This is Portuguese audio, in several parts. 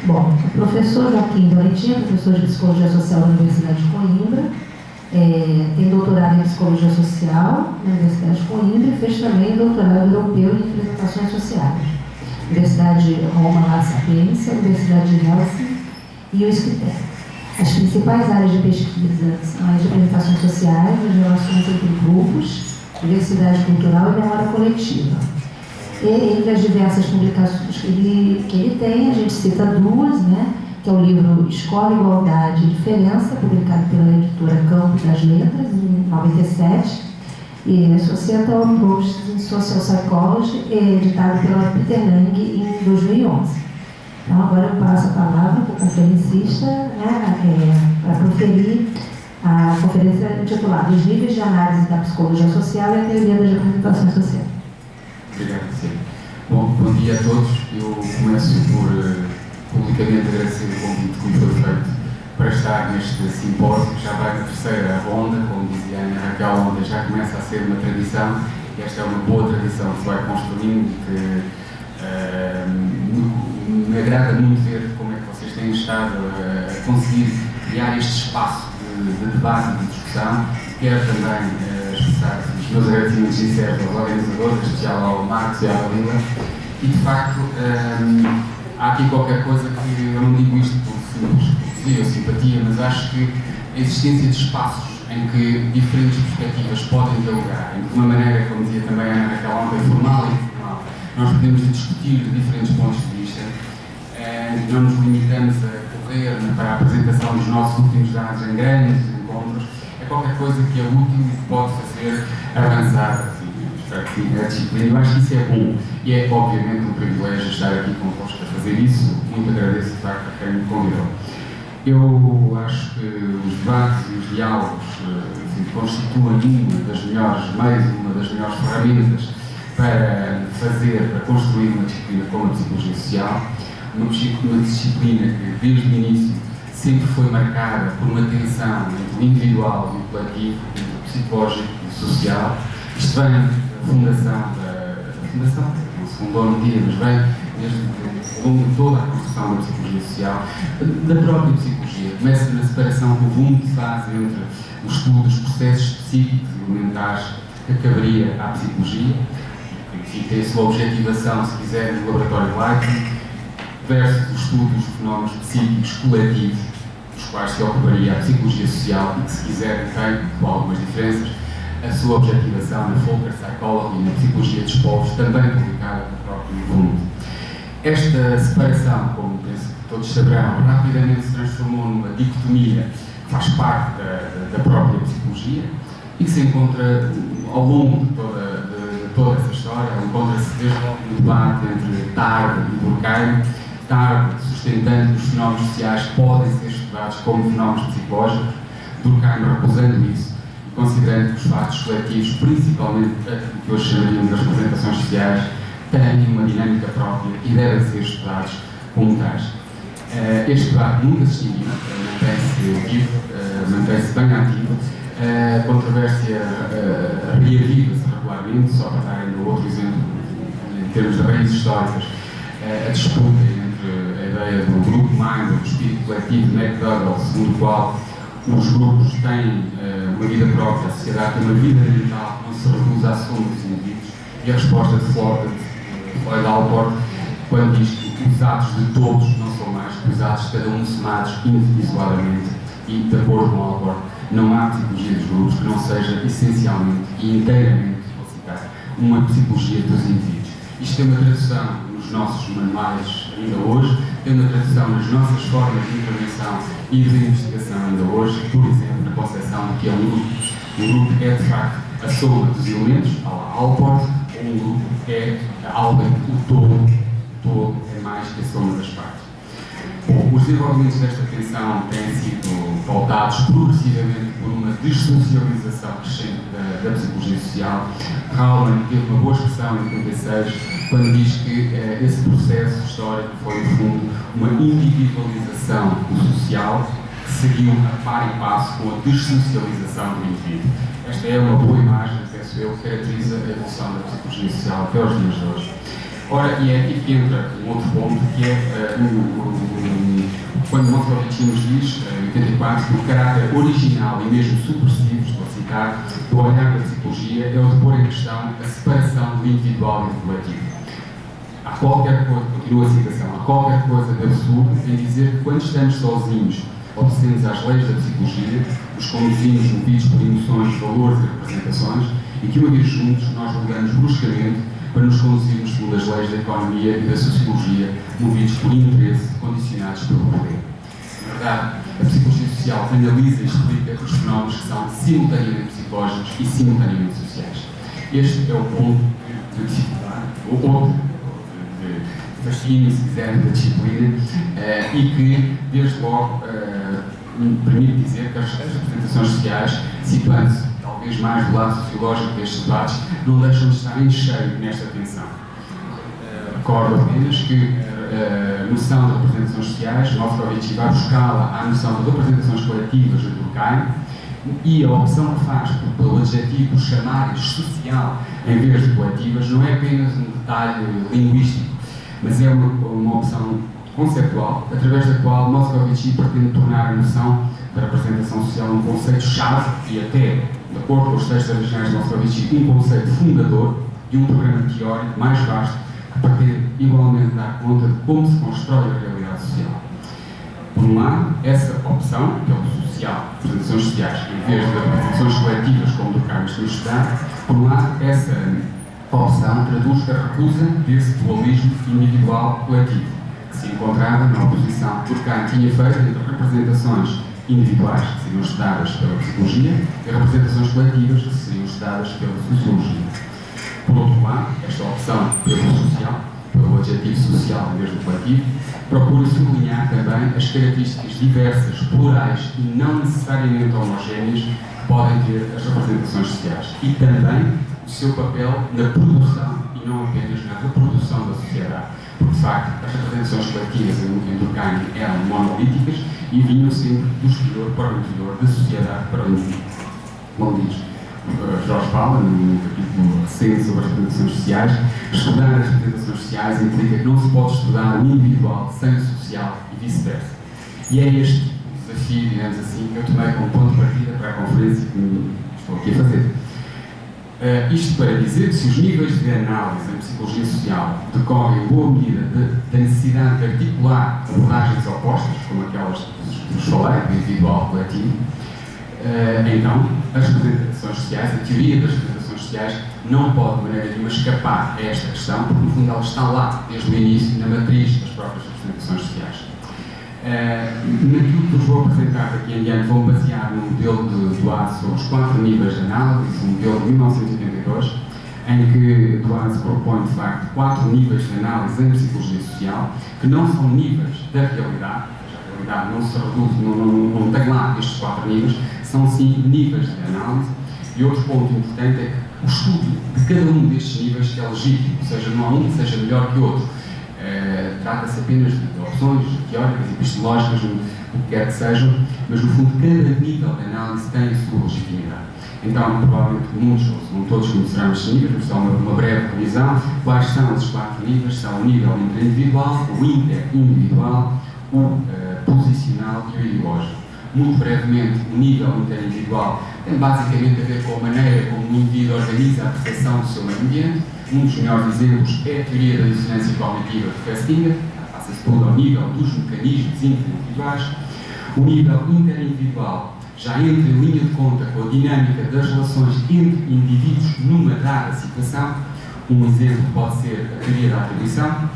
Bom, o professor Joaquim Valentim é professor de Psicologia Social da Universidade de Coimbra, tem doutorado em Psicologia Social na Universidade de Coimbra e fez também doutorado europeu em Representações Sociais. Universidade de Roma La Sapienza, Universidade de Helsinki e o Escritério. As principais áreas de pesquisa são as representações sociais, as relações entre grupos, diversidade cultural e memória coletiva. E entre as diversas publicações que ele tem, a gente cita duas, né, que é o livro Escola, Igualdade e Diferença, publicado pela editora Campo das Letras, em 97, e Societal Approaches in Social Psychology, editado pela Peter Lang em 2011. Então, agora eu passo a palavra para o conferencista, né, para proferir a conferência intitulada Os Níveis de Análise da Psicologia Social e a Teoria das Representações Sociais. Obrigado, sim. Bom dia a todos. Eu começo por publicamente agradecer o convite que me foi feito para estar neste simpósio, que já vai na terceira ronda, como dizia a Ana Raquel ontem, já começa a ser uma tradição, e esta é uma boa tradição que se vai construindo e que me agrada muito ver como é que vocês têm estado a conseguir criar este espaço de debate e de discussão. Quero também expressar os meus agradecimentos sinceros aos organizadores, em especial ao Marcos e à Dalila, e de facto há aqui qualquer coisa que eu não digo isto por simples cortesia ou simpatia, mas acho que a existência de espaços em que diferentes perspectivas podem dialogar, em que de uma maneira, como dizia também a Ana Raquel ontem, formal e informal, nós podemos discutir diferentes pontos de vista, não nos limitamos a correr para a apresentação dos nossos últimos dados em grandes encontros, é qualquer coisa que é útil e que pode fazer avançar a disciplina. Eu acho que isso é bom e é obviamente um privilégio estar aqui convosco a fazer isso. Muito agradeço de facto a quem me convidou. Eu acho que os debates e os diálogos constituem uma das melhores meios, uma das melhores ferramentas para construir uma disciplina como a psicologia social, uma disciplina que desde o início sempre foi marcada por uma tensão entre o individual e o coletivo, entre o psicológico e o social. Isto vem da fundação, não se fundou no dia, mas vem desde ao longo de toda a construção da psicologia social, da própria psicologia. Começa na separação que o Wundt faz entre o estudo dos processos psíquicos e elementares que caberia à psicologia, que tem a sua objetivação, se quiser, no laboratório Leiden, versus o estudo dos fenómenos psíquicos coletivos, dos quais se ocuparia a psicologia social e que, se quiser, tem, com algumas diferenças, a sua objetivação na Folker Psychology e na Psicologia dos Povos, também publicada pelo próprio Wundt. Esta separação, como penso que todos saberão, rapidamente se transformou numa dicotomia que faz parte da própria psicologia e que se encontra ao longo de toda essa história, encontra-se desde logo no debate entre Tarde e Durkheim, Tarde sustentando que os fenómenos sociais podem ser estudados como fenómenos psicológicos, Durkheim recusando isso, considerando que os fatos coletivos, principalmente o que hoje chamaríamos das representações sociais, têm uma dinâmica própria e devem ser estudados como tais. Este debate nunca se extinguiu, mantém-se vivo, mantém-se bem ativo. A controvérsia reaviva-se regularmente, só para dar ainda outro exemplo, em termos de raízes históricas, a disputa entre a ideia do grupo mind, do espírito coletivo de McDougall, segundo o qual os grupos têm uma vida própria, a sociedade tem uma vida mental que não se reduz à soma dos indivíduos, e a resposta de Floyd Alport, quando diz que os atos de todos não são mais que os atos de cada um somados individualmente, e, de acordo com Alport, não há psicologia dos grupos que não seja essencialmente e inteiramente, vou citar, uma psicologia dos indivíduos. Isto tem uma tradução nos nossos manuais ainda hoje, tem uma tradução nas nossas formas de intervenção e de investigação ainda hoje, por exemplo, na concepção de que é um grupo. Um grupo é, de facto, a soma dos elementos, à la Alport, ou um grupo é algo em que o todo é mais que a soma das partes. Bom, os desenvolvimentos desta tensão têm sido pautados progressivamente por uma dessocialização crescente da psicologia social. Rauman teve uma boa expressão em 86, quando diz que esse processo histórico foi, no fundo, uma individualização do social que seguiu a par e passo com a dessocialização do indivíduo. Esta é uma boa imagem, penso eu, que caracteriza a evolução da psicologia social até aos dias de hoje. Ora, e é aqui que entra um outro ponto, que é quando Moscovici nos diz, em 84, que o caráter original e mesmo subversivo, estou a citar, do olhar da psicologia é o de pôr em questão a separação do individual e do coletivo. Há qualquer coisa, continua a citação, há qualquer coisa de absurdo em dizer que quando estamos sozinhos, obedecemos às leis da psicologia, nos conduzimos movidos por emoções, valores e representações, e que uma vez juntos nós mudamos bruscamente para nos conduzirmos segundo as leis da economia e da sociologia, movidos por interesse, condicionados pelo poder. Na verdade, a psicologia social analisa e explica os fenómenos que são simultaneamente psicológicos e simultaneamente sociais. Este é o ponto de dificuldade, ou outro de fascínio, se quiserem, da disciplina, e que, desde logo, me permite dizer que as representações sociais, situando-se talvez mais do lado sociológico destes debates, não deixam de estar em cheio nesta tensão. Recordo apenas que a noção de representações sociais, Moscovici vai buscá-la à noção de representações coletivas de Durkheim, e a opção que faz pelo adjetivo chamar social em vez de coletivas não é apenas um detalhe linguístico, mas é uma opção conceptual, através da qual Moscovici pretende tornar a noção da representação social um conceito-chave e até, de acordo com os textos originais de Moscovici, um conceito fundador de um programa teórico mais vasto que pretende igualmente dar conta de como se constrói a realidade social. Por um lado, essa opção, que é o social, representações sociais, em vez de representações coletivas, como Durkheim nos estudar, por um lado, essa opção traduz a recusa desse dualismo individual-coletivo, que se encontrava na oposição que Durkheim tinha feito entre representações individuais, que seriam estudadas pela psicologia, e representações coletivas, que seriam estudadas pela sociologia. Por outro lado, esta opção pelo social, pelo adjetivo social em vez do coletivo, procura sublinhar também as características diversas, plurais e não necessariamente homogéneas que podem ter as representações sociais e também o seu papel na produção e não apenas na reprodução da sociedade. Porque, de facto, as representações coletivas em Durkheim eram monolíticas e vinham sempre do exterior para o interior, da sociedade para o indivíduo. Como diz Jorge fala, no capítulo recente sobre as representações sociais, estudar as representações sociais implica que não se pode estudar o individual sem o social e vice-versa. E é este o desafio, digamos assim, que eu tomei como ponto de partida para a conferência que estou aqui a fazer. Isto para dizer que se os níveis de análise em psicologia social decorrem em boa medida da necessidade de articular abordagens opostas, como aquelas que vos falei, do individual coletivo, então as representações sociais, a teoria das representações sociais, não pode de maneira nenhuma escapar a esta questão, porque no fundo ela está lá, desde o início, na matriz das próprias representações sociais. Naquilo que vos vou apresentar daqui em diante, vou basear no modelo de Duarte sobre os 4 níveis de análise, um modelo de 1982, em que Duarte propõe, de facto, 4 níveis de análise em psicologia social, que não são níveis da realidade, a realidade não se reduz, não tem lá estes 4 níveis, são sim níveis de análise. E outro ponto importante é que o estudo de cada um destes níveis que é legítimo, ou seja, não há um que seja melhor que o outro. Trata-se apenas de opções teóricas, epistemológicas, o que quer que sejam, mas no fundo cada nível de análise tem a sua legitimidade. Então, provavelmente muitos, ou se não todos, conhecerão estes níveis, mas só uma breve revisão. Quais são esses 4 níveis? São o nível interindividual, o interindividual, o posicional e o ideológico. Muito brevemente, o nível interindividual tem basicamente a ver com a maneira como o indivíduo organiza a percepção do seu meio ambiente. Um dos melhores exemplos é a teoria da dissonância cognitiva de Festinger, passa-se tudo ao nível dos mecanismos interindividuais. O nível interindividual já entra em linha de conta com a dinâmica das relações entre indivíduos numa dada situação. Um exemplo pode ser a teoria da atribuição.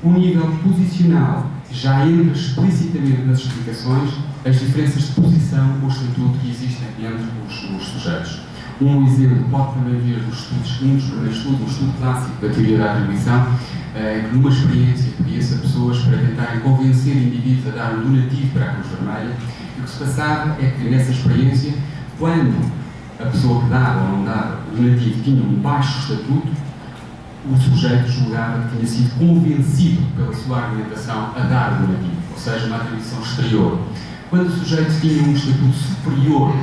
O nível posicional já entra explicitamente nas explicações as diferenças de posição ou estatuto que existem entre os sujeitos. Um exemplo pode também vir dos estudos, um dos primeiros estudos, um estudo clássico da teoria da atribuição, que numa experiência pedia-se a pessoas para tentarem convencer indivíduos a dar um donativo para a Cruz Vermelha, e o que se passava é que nessa experiência, quando a pessoa que dava ou não dava o donativo tinha um baixo estatuto, o sujeito julgava que tinha sido convencido pela sua argumentação a dar o donativo, ou seja, uma atribuição exterior. Quando o sujeito tinha um estatuto superior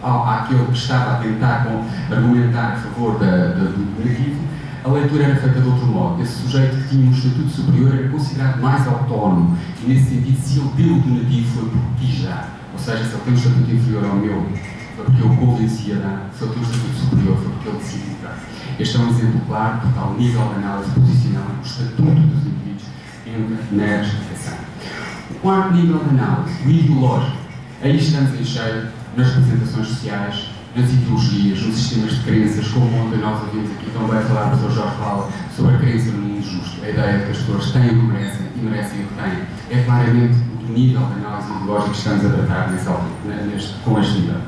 àquele que estava a tentar argumentar a favor do donativo, a leitura era feita de outro modo. Esse sujeito que tinha um estatuto superior era considerado mais autónomo e, nesse sentido, se ele deu o donativo foi por quis dar. Ou seja, se ele tem um estatuto inferior ao meu, foi porque eu o convencia a dar. Se ele tem um estatuto superior, foi porque ele decidiu dar. Este é um exemplo claro do tal nível de análise posicional, o estatuto dos indivíduos entra na explicação. O quarto nível de análise, o ideológico. Aí estamos em cheio nas representações sociais, nas ideologias, nos sistemas de crenças, como ontem nós ouvimos aqui também falar, o Dr. Jorge fala sobre a crença no mundo justo, a ideia de que as pessoas têm o que merecem e merecem o que têm. É claramente o nível de análise ideológica que estamos a tratar com este nível.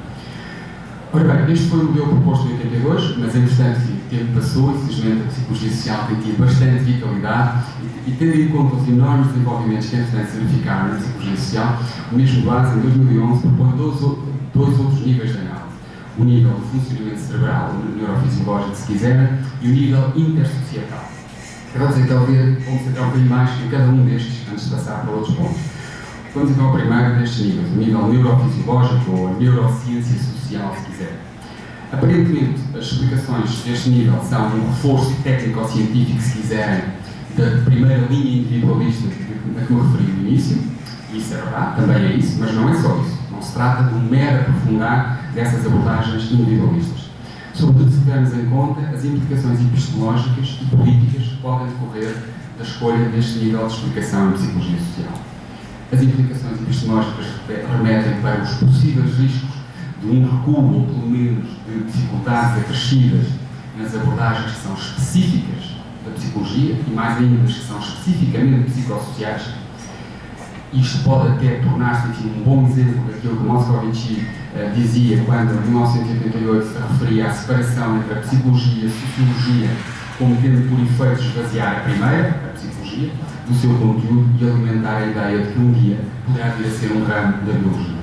Ora bem, este foi o modelo proposto em 82, mas entretanto o tempo passou e felizmente a psicologia social tem tido bastante vitalidade e tendo em conta os enormes desenvolvimentos que entretanto se verificaram na psicologia social, o mesmo base em 2011 propõe dois outros níveis de análise. O nível do funcionamento cerebral, o neurofisiológico, se quiserem, e o nível intersocietal. Vamos então ver, vamos entrar um bocadinho mais em cada um destes, antes de passar para outros pontos. Vamos então ao primeiro destes níveis, o nível neurofisiológico ou a neurociência social, se quiser. Aparentemente, as explicações deste nível são um reforço técnico-científico, se quiserem, da primeira linha individualista a que me referi no início, e isso é verdade, também é isso, mas não é só isso. Não se trata de um mero aprofundar dessas abordagens individualistas. Sobretudo se tivermos em conta as implicações epistemológicas e políticas que podem decorrer da escolha deste nível de explicação em psicologia social. As implicações epistemológicas remetem para os possíveis riscos de um recuo, ou pelo menos de dificuldades acrescidas nas abordagens que são específicas da psicologia, e mais ainda as que são especificamente psicossociais. Isto pode até tornar-se um bom exemplo daquilo que Moscovici dizia quando, em 1988, se referia à separação entre a psicologia e a sociologia, como tendo por efeito esvaziar a primeira, a psicologia, do seu conteúdo e alimentar a ideia de que um dia poderá vir a ser um ramo da biologia.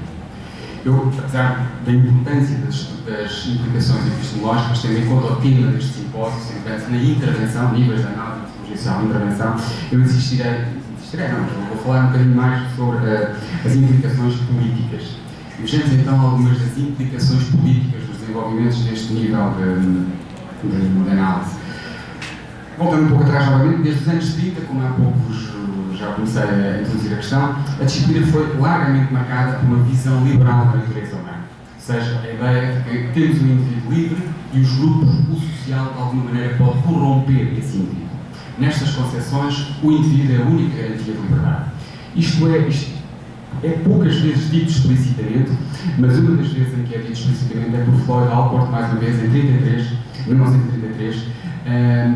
Eu, apesar da importância das implicações epistemológicas, tendo em conta o tema deste simpósio, portanto, na intervenção, níveis de análise de psicologia social, intervenção, eu vou falar um bocadinho mais sobre as implicações políticas. E vejamos então algumas das implicações políticas dos desenvolvimentos deste nível de análise. Voltando um pouco atrás novamente, desde os anos 30, como há pouco já comecei a introduzir a questão, a disciplina foi largamente marcada por uma visão liberal da natureza humana. Ou seja, a ideia de que temos um indivíduo livre e os grupos, o social, de alguma maneira, pode corromper esse indivíduo. Nestas concepções, o indivíduo é a única garantia de liberdade. Isto é poucas vezes dito explicitamente, mas uma das vezes em que é dito explicitamente é por Floyd Allport, mais uma vez, em 1933,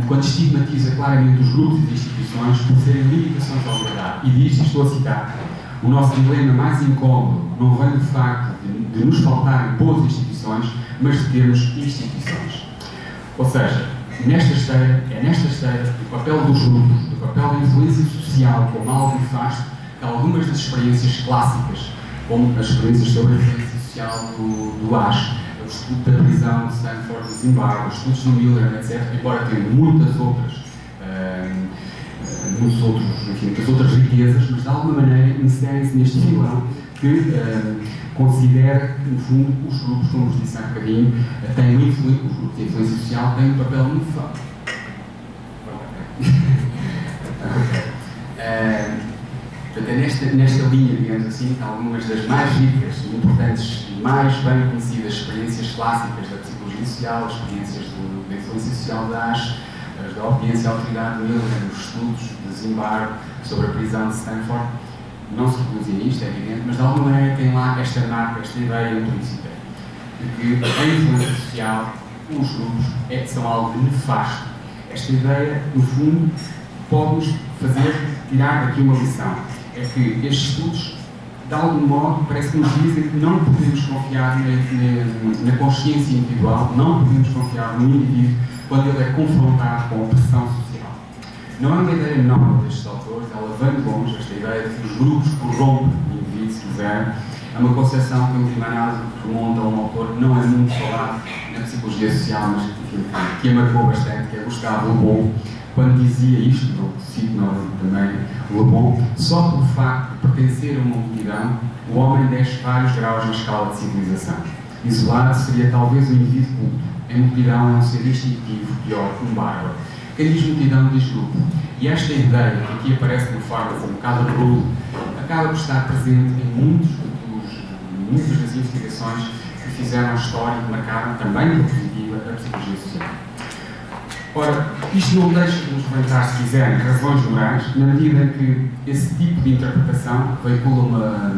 quando estigmatiza claramente os grupos e instituições por serem limitações à liberdade. E diz, e estou a citar, o nosso dilema mais incómodo não vem do facto de nos faltarem boas instituições, mas de termos instituições. Ou seja, é nesta esteira do papel dos grupos, do papel da influência social como algo nefasto, que algumas das experiências clássicas, como as experiências sobre a influência social do Ash, o estudo da prisão de Stanford, de Zimbabwe, os estudos do Miller, etc., embora tenham muitas outras riquezas, mas de alguma maneira inserem-se neste filão que considera que, no fundo, os grupos, como vos disse há bocadinho, os grupos de influência social têm um papel muito forte. Portanto, é nesta linha, digamos assim, que algumas das mais ricas, importantes e mais bem conhecidas experiências clássicas da psicologia social, as experiências da influência social da Ash, as da obediência à autoridade de Miller, os estudos de Zimbabwe sobre a prisão de Stanford, não se reduzem a isto, é evidente, mas de alguma maneira tem lá esta marca, esta ideia implícita de que a influência social, os grupos, são algo nefasto. Esta ideia, no fundo, pode-nos fazer tirar daqui uma lição. É que estes estudos, de algum modo, parece que nos dizem que não podemos confiar na consciência individual, não podemos confiar no indivíduo quando ele é confrontado com a pressão social. Não é uma ideia nova destes autores, ela vem de longe, esta ideia de que os grupos corrompem o indivíduo, se quiser. É uma concepção que, em última análise, remonta a um autor que não é muito falado na psicologia social, mas que a marcou bastante, que é Gustave Le Bon, quando dizia isto, eu cito também Le Bon, só pelo facto de pertencer a uma multidão, o homem desce vários graus na escala de civilização. Isolado seria talvez um indivíduo culto. Em multidão é um ser instintivo, pior que um bárbaro. Quem diz multidão diz grupo. E esta ideia que aqui aparece no fármaco como cada rule acaba por estar presente em muitas das investigações que fizeram a história e que marcaram também pela positiva a psicologia social. Ora, isto não deixa de nos levantar, se quiserem, razões morais, na medida em que esse tipo de interpretação veicula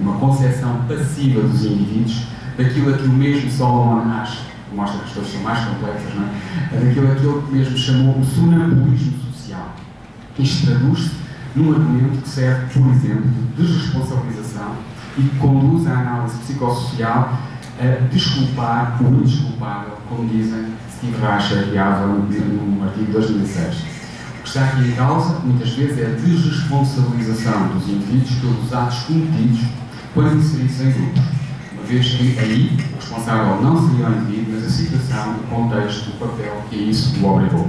uma concepção passiva dos indivíduos daquilo a que o mesmo Solomon Asch mostra que as coisas são mais complexas, não é? Daquilo a que ele mesmo chamou o sonambulismo social. Isto traduz-se num argumento que serve, por exemplo, de desresponsabilização e que conduz à análise psicossocial a desculpar o indesculpável, como dizem Steve Rasher e Avon num artigo de 2006. O que está aqui em causa, muitas vezes, é a desresponsabilização dos indivíduos pelos atos cometidos quando inseridos em grupos, uma vez que aí o responsável não seria o indivíduo, mas a situação, o contexto, o papel que a isso o obrigou.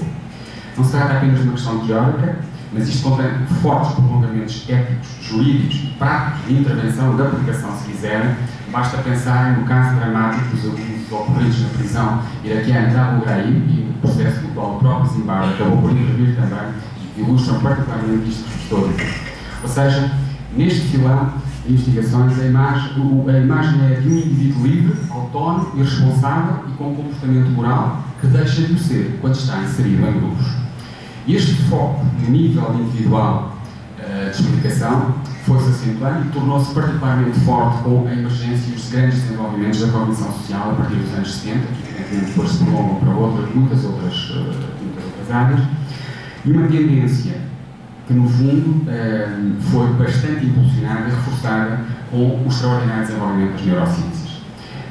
Não se trata apenas de uma questão teórica, mas isto contém fortes prolongamentos éticos, jurídicos e práticos de intervenção e de aplicação, se quiserem. Basta pensar no caso dramático dos abusos ocorridos na prisão iraquiana de Abu Ghraib e no processo no qual o próprio Zimbábue acabou por intervir também, e ilustram particularmente isto que estou a dizer. Ou seja, neste filão de investigações, a imagem é de um indivíduo livre, autónomo e responsável e com um comportamento moral que deixa de o ser quando está inserido em grupos. E este foco no nível individual de explicação foi-se acentuando e tornou-se particularmente forte com a emergência e os grandes desenvolvimentos da cognição social a partir dos anos 70, que evidentemente depois se prolongam para muitas outras áreas, e uma tendência que, no fundo, foi bastante impulsionada e reforçada com o extraordinário desenvolvimento das neurociências.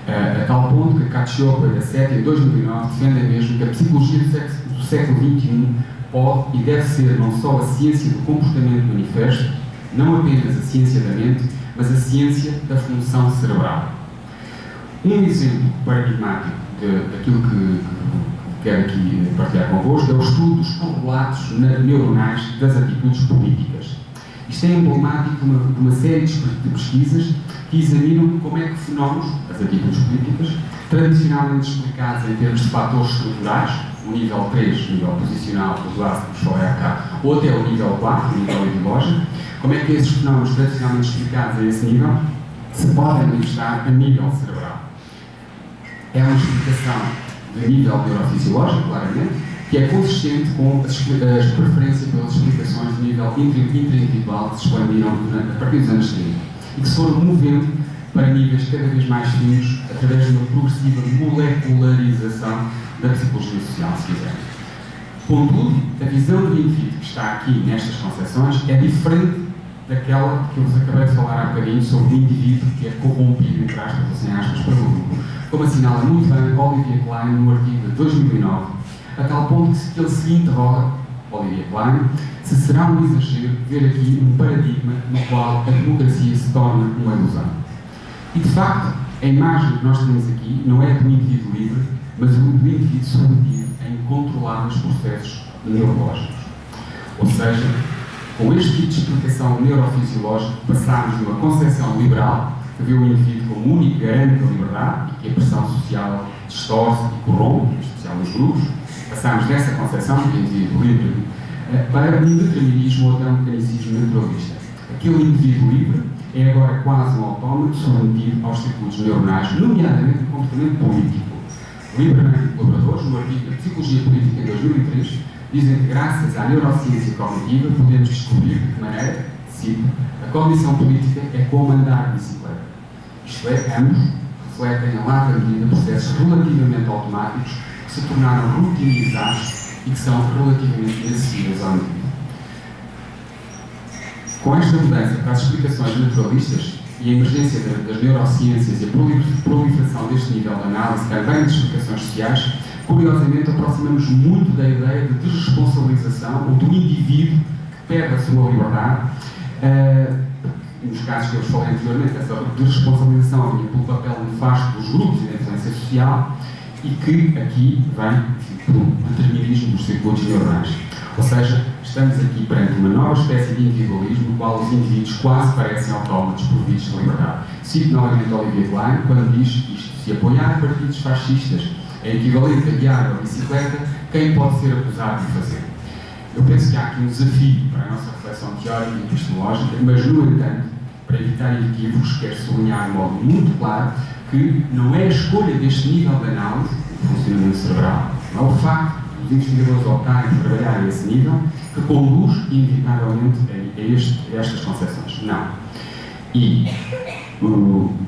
A tal ponto que Cacioppo e Assetti, em 2009, defendem mesmo que a psicologia do século XXI pode e deve ser não só a ciência do comportamento manifesto, não apenas a ciência da mente, mas a ciência da função cerebral. Um exemplo paradigmático daquilo que quero aqui partilhar convosco é o estudo dos correlatos neuronais das atitudes políticas. Isto é emblemático de uma série de pesquisas que examinam como é que fenómenos, as atitudes políticas, tradicionalmente explicados em termos de fatores estruturais, o nível 3, o nível posicional, o clássico que falei há cá, ou até o nível 4, o nível ideológico, como é que esses fenómenos tradicionalmente explicados a esse nível se podem manifestar a nível cerebral. É uma explicação de nível neurofisiológico, claramente, que é consistente com as preferências pelas explicações de nível intra-individual que se expandiram a partir dos anos 30 e que se foram movendo para níveis cada vez mais finos através de uma progressiva molecularização da psicologia social, se quiserem. Contudo, a visão do indivíduo que está aqui nestas concepções é diferente daquela que eu vos acabei de falar há bocadinho sobre o indivíduo que é corrompido, entre aspas, ou sem aspas, pelo grupo, como assinala muito bem Olivia Klein no artigo de 2009, a tal ponto que ele se interroga, Olivia Klein, se será um exagero ver aqui um paradigma no qual a democracia se torna uma ilusão. E, de facto, a imagem que nós temos aqui não é do indivíduo livre, mas do indivíduo submetido a incontroláveis processos neurológicos. Ou seja, com este tipo de explicação neurofisiológica, passámos de uma concepção liberal, que vê o indivíduo como único garante da liberdade e que a pressão social distorce e corrompe, em especial nos grupos, passámos dessa concepção do indivíduo livre para um determinismo ou até um mecanicismo naturalista. Aquele indivíduo livre é agora quase um autómato submetido aos circuitos neuronais, nomeadamente o comportamento político. Lieberman e colaboradores, no artigo de Psicologia Política em 2003, dizem que graças à neurociência cognitiva podemos descobrir de que maneira, cito, a cognição política é como andar de bicicleta. Isto é, ambos refletem em larga medida processos relativamente automáticos que se tornaram rotinizados e que são relativamente inacessíveis ao indivíduo. Com esta mudança para as explicações naturalistas e a emergência das neurociências e a proliferação deste nível de análise, também de explicações sociais, curiosamente aproximamos muito da ideia de desresponsabilização ou do indivíduo que perde a sua liberdade. Nos casos que eu falei anteriormente, essa desresponsabilização vinha pelo papel nefasto dos grupos e da influência social e que aqui vem pelo determinismo dos circuitos neuronais. Ou seja, estamos aqui perante uma nova espécie de individualismo no qual os indivíduos quase parecem autómatos providos de liberdade. Cito novamente Olivia Klein quando diz isto: se apoiar partidos fascistas é equivalente a guiar uma bicicleta, quem pode ser acusado de fazer? Eu penso que há aqui um desafio para a nossa reflexão teórica e epistemológica, mas, no entanto, para evitar equívocos, quero sublinhar de modo muito claro que não é a escolha deste nível de análise do funcionamento cerebral, não é o facto dos investigadores optarem por trabalhar a esse nível que conduz, inevitavelmente, a estas concepções. Não. E,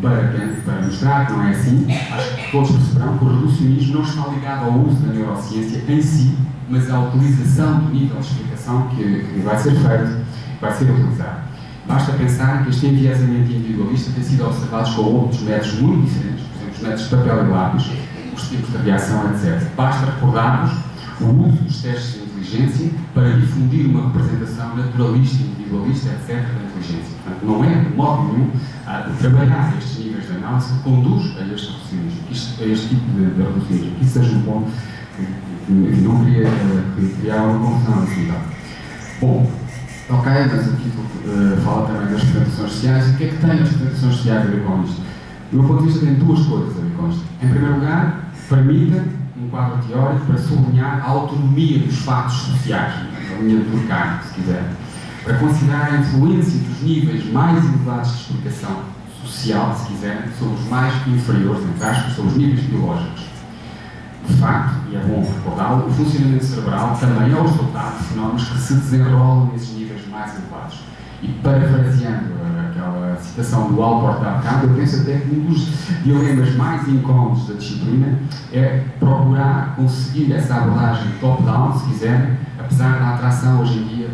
para mostrar que não é assim, acho que todos perceberão que o reducionismo não está ligado ao uso da neurociência em si, mas à utilização do nível de explicação que vai ser feito, vai ser utilizado. Basta pensar que este enviesamento individualista tem sido observado com outros métodos muito diferentes, por exemplo, os métodos de papel e lápis, os tipos de reação, etc. Basta recordar-vos o uso dos testes de inteligência para difundir uma representação naturalista, individualista, etc. da inteligência. Portanto, não é, de modo nenhum, trabalhar estes níveis de análise que conduz a este reducionismo, a este tipo de reducionismo. Que isso seja um ponto que não queria criar uma confusão nesse nível. Bom, ok, mas aqui fala também das representações sociais. E o que é que tem as representações sociais a ver com isto? Do meu ponto de vista, tem duas coisas a ver com isto. Em primeiro lugar, permite um quadro teórico para sublinhar a autonomia dos fatos sociais, a linha de Durkheim, se quiser, para considerar a influência dos níveis mais elevados de explicação social, se quiser, sobre os mais inferiores, entre aspas, sobre os níveis biológicos. De facto, e é bom recordá-lo, o funcionamento cerebral também é o resultado de fenómenos que se desenrolam nesses níveis mais elevados. E parafraseando aquela citação do Alport da bocado, eu penso até que um dos dilemas mais incómodos da disciplina é procurar conseguir essa abordagem top-down, se quiserem, apesar da atração hoje em dia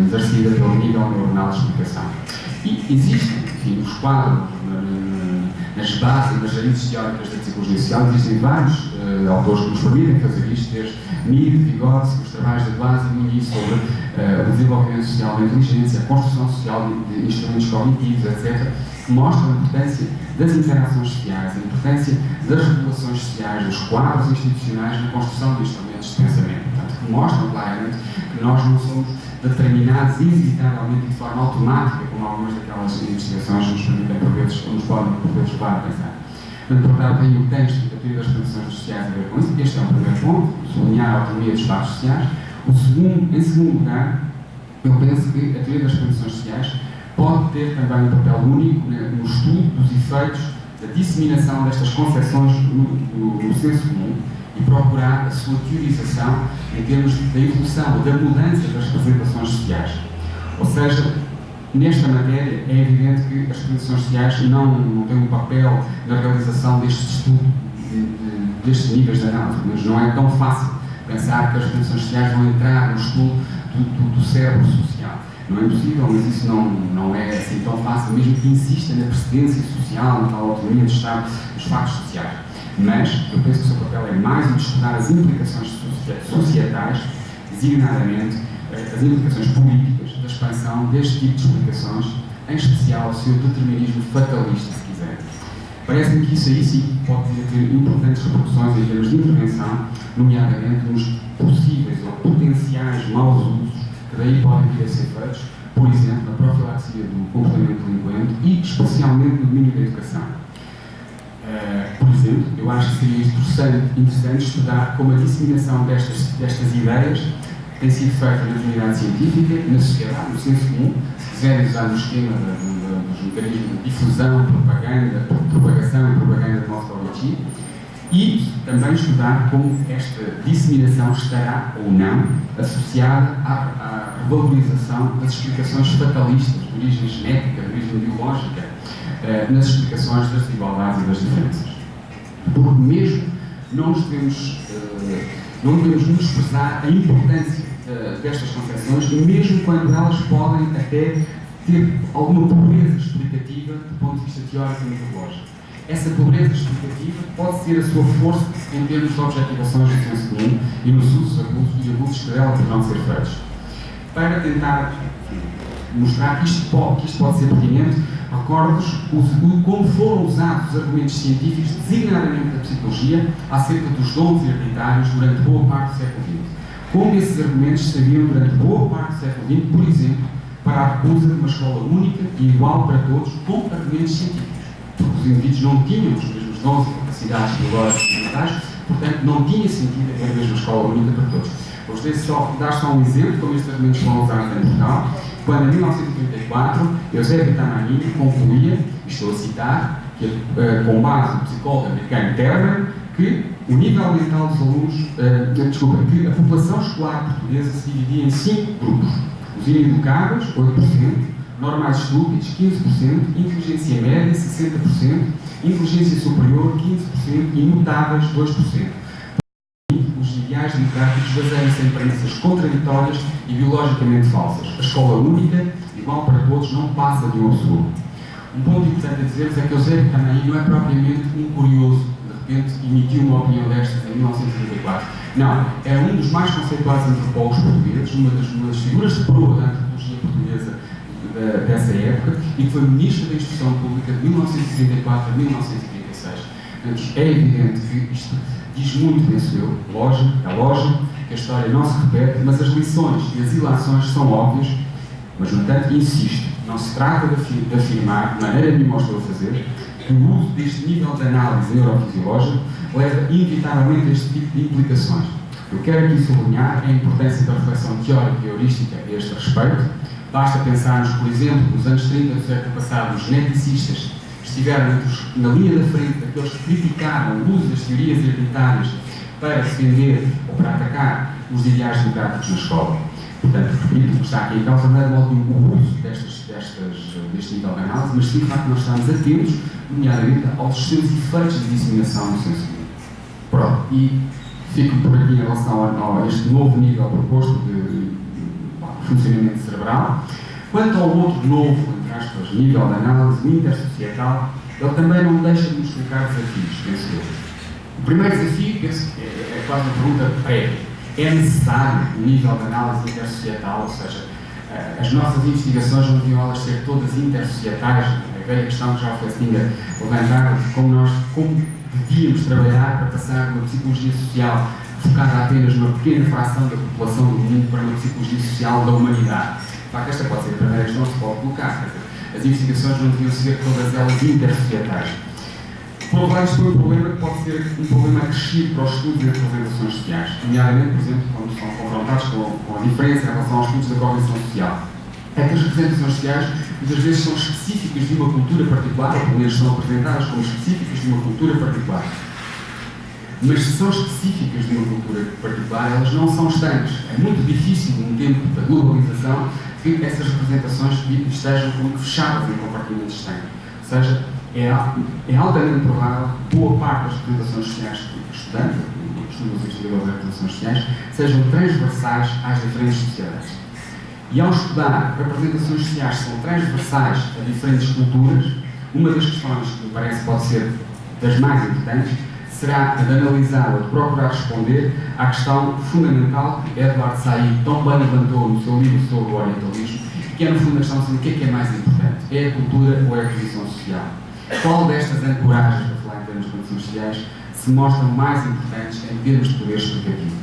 exercida pelo nível neuronal de explicação. E existem, enfim, os quadros, nas bases, nas raízes teóricas da psicologia social, existem vários autores que nos permitem fazer isto, desde Mead, Vygotsky, os trabalhos de Glass e Muniz sobre o desenvolvimento social da inteligência, a construção social de instrumentos cognitivos, etc., que mostram a importância das interações sociais, a importância das regulações sociais, dos quadros institucionais na construção de instrumentos de pensamento. Portanto, que mostram claramente que nós não somos determinados inevitavelmente e de forma automática, como algumas daquelas investigações nos permitem, por vezes, ou nos podem, por vezes, claro, pensar. Portanto, tem o texto da teoria das representações sociais a ver com isso. Este é o primeiro ponto, sublinhar a autonomia dos fatos sociais. Em segundo lugar, eu penso que a teoria das representações sociais pode ter também um papel único no estudo dos efeitos da disseminação destas concepções no senso comum e procurar a sua teorização em termos da evolução ou da mudança das representações sociais. Ou seja, nesta matéria é evidente que as representações sociais não têm um papel na realização deste estudo, destes níveis de análise, mas não é tão fácil pensar que as representações sociais vão entrar no estudo do cérebro social. Não é impossível, mas isso não é assim tão fácil, mesmo que insista na precedência social, na tal autonomia do Estado, dos factos sociais. Mas eu penso que o seu papel é mais o de estudar as implicações societais, designadamente as implicações políticas da expansão deste tipo de explicações, em especial o seu determinismo fatalista, se quiser. Parece-me que isso aí sim pode ter importantes repercussões em termos de intervenção, nomeadamente nos possíveis ou potenciais maus usos que daí podem vir a ser feitos, por exemplo, na profilaxia do comportamento delinquente e especialmente no domínio da educação. Por exemplo, eu acho que seria interessante estudar como a disseminação destas ideias tem sido feita na comunidade científica, na sociedade, no senso comum, se quiserem usar o esquema dos mecanismos de difusão, propagação e propaganda de metodologia, e também estudar como esta disseminação estará ou não associada à revalorização das explicações fatalistas de origem genética, de origem biológica, nas explicações das desigualdades e das diferenças. Porque mesmo não devemos menosprezar a importância destas concepções, mesmo quando elas podem até ter alguma pobreza explicativa do ponto de vista teórico e metodológico. Essa pobreza explicativa pode ser a sua força em termos de objetivações do senso comum e nos usos e abusos que dela poderão ser feitos. Para tentar mostrar que isto pode ser pertinente, recordo-vos como foram usados os argumentos científicos, designadamente da psicologia, acerca dos dons hereditários durante boa parte do século XX. Como esses argumentos serviram durante boa parte do século XX, por exemplo, para a recusa de uma escola única e igual para todos, com argumentos científicos. Porque os indivíduos não tinham os mesmos dons e capacidades biológicas e mentais, portanto, não tinha sentido haver a mesma escola única para todos. Vou dar só um exemplo, como estes argumentos foram usados em Portugal, quando em 1934 Eusébio Tamanini concluía, estou a citar, que, com base no psicólogo americano Terman, que o nível mental dos alunos, que a população escolar portuguesa se dividia em 5 grupos. Os ineducáveis, 8%, normais estúpidos, 15%, inteligência média, 60%, inteligência superior, 15% e notáveis, 2%. Os ideais democráticos baseiam-se em premissas contraditórias e biologicamente falsas. A escola única, igual para todos, não passa de um absurdo. Um ponto importante a dizer é que Eusébio também não é propriamente um curioso, de repente emitiu uma opinião destas em 1934. Não, é um dos mais conceituados antropólogos portugueses, uma das figuras de proa da antropologia portuguesa dessa época, e que foi Ministro da Instrução Pública de 1964 a 1936. Portanto, é evidente que isto diz muito, penso eu, é lógico que a história não se repete, mas as lições e as ilações são óbvias, mas, no entanto, insisto, não se trata de afirmar, de maneira nenhuma o estou a fazer, que o uso deste nível de análise neurofisiológica leva inevitavelmente a este tipo de implicações. Eu quero aqui sublinhar a importância da reflexão teórica e heurística a este respeito. Basta pensarmos, por exemplo, nos anos 30 do século passado, os geneticistas estiveram na linha da frente daqueles que criticaram o uso das teorias hereditárias para defender ou para atacar os ideais democráticos na escola. Portanto, repito, está aqui em causa não é logo o uso deste nível de análise, mas sim, de facto, nós estamos atentos, nomeadamente, aos seus efeitos de disseminação no senso comum. Pronto, e fico por aqui em relação a este novo nível proposto de funcionamento cerebral. Quanto ao outro novo, entre aspas, nível de análise, o intersocietal, ele também não deixa de nos colocar desafios, penso eu. O primeiro desafio, penso que é quase uma pergunta prévia. É necessário um nível de análise intersocietal, ou seja, as nossas investigações não deviam elas ser todas intersocietais, a velha questão que já foi Flettinger levantar de como devíamos trabalhar para passar de uma psicologia social focada apenas numa pequena fração da população do mundo para uma psicologia social da humanidade. De facto, esta pode ser a primeira questão que se pode colocar. As investigações não deviam ser todas elas intersocietais. Por outro lado, isto é um problema que pode ser um problema acrescido para os estudos de representações sociais, nomeadamente, por exemplo, quando são confrontados com a diferença em relação aos estudos da cognição social. É que as representações sociais muitas vezes são específicas de uma cultura particular, ou pelo menos são apresentadas como específicas de uma cultura particular. Mas se são específicas de uma cultura particular, elas não são estanques. É muito difícil, num tempo da globalização, que essas representações estejam como que fechadas em compartimentos estanques. Ou seja, é altamente provável que boa parte das representações sociais que estudamos, os investigadores das representações sociais, sejam transversais às diferentes sociedades. E ao estudar representações sociais que são transversais a diferentes culturas, uma das questões que me parece pode ser das mais importantes será a de analisar ou de procurar responder à questão fundamental que Edward Said tão bem levantou no seu livro sobre o orientalismo, que é no fundo a questão de o que é mais importante, é a cultura ou é a posição social? Qual destas ancoragens, para falar em termos de condições sociais, se mostram mais importantes em termos de poder explicativo?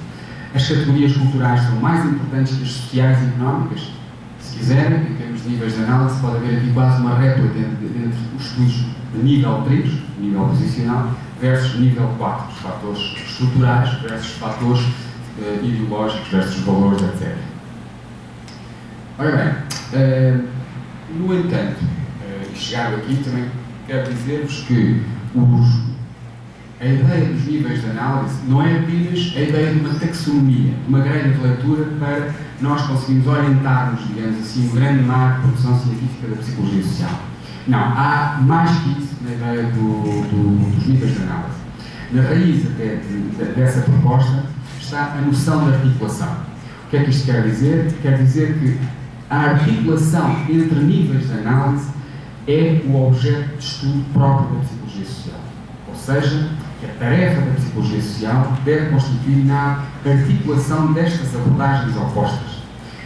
As categorias culturais são mais importantes que as sociais e económicas? Se quiserem, em termos de níveis de análise, pode haver aqui quase uma réplica entre os estudos de nível 3, nível posicional, versus nível 4, os fatores estruturais versus fatores ideológicos versus valores, etc. Ora bem, no entanto, chegado aqui, também quero dizer-vos que a ideia dos níveis de análise não é apenas a ideia de uma taxonomia, uma grelha de leitura para nós conseguirmos orientar-nos, digamos assim, o grande mar de produção científica da psicologia social. Não, há mais que isso na ideia dos níveis de análise. Na raiz até dessa proposta está a noção de articulação. O que é que isto quer dizer? Quer dizer que a articulação entre níveis de análise é o objeto de estudo próprio da psicologia social. Ou seja, que a tarefa da psicologia social deve constituir na articulação destas abordagens opostas.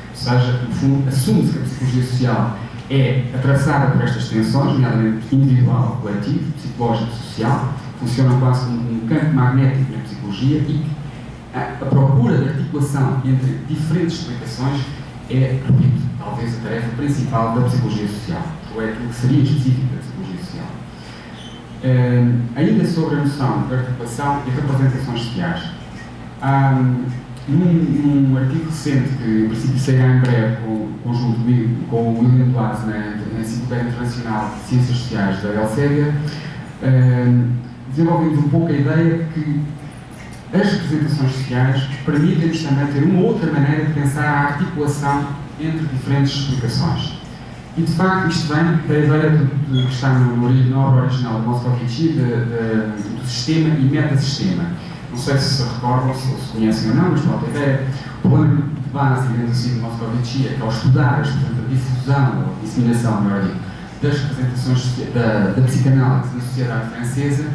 Ou seja, no fundo, assume-se que a psicologia social é atravessada por estas tensões, nomeadamente individual, coletivo, psicológico e social, funcionam quase como um campo magnético na psicologia e a procura de articulação entre diferentes explicações é, repito, talvez a tarefa principal da psicologia social, ou é aquilo que seria específico da psicologia social. Ainda sobre a noção de articulação e representações sociais, Num artigo recente, que em princípio sairá em breve, conjunto com o William Duarte na Enciclopédia Internacional de Ciências Sociais da Elsevier, desenvolvemos um pouco a ideia de que as representações sociais permitem-nos também ter uma outra maneira de pensar a articulação entre diferentes explicações. E, de facto, isto vem da ideia que está na obra original de Moscovici, do sistema e metasistema. Não sei se recordam, se conhecem ou não, mas pronto, a ideia, o problema de base, digamos assim, de Moscovici é que, ao estudar a difusão, ou disseminação, melhor dito, das representações da psicanálise na sociedade francesa,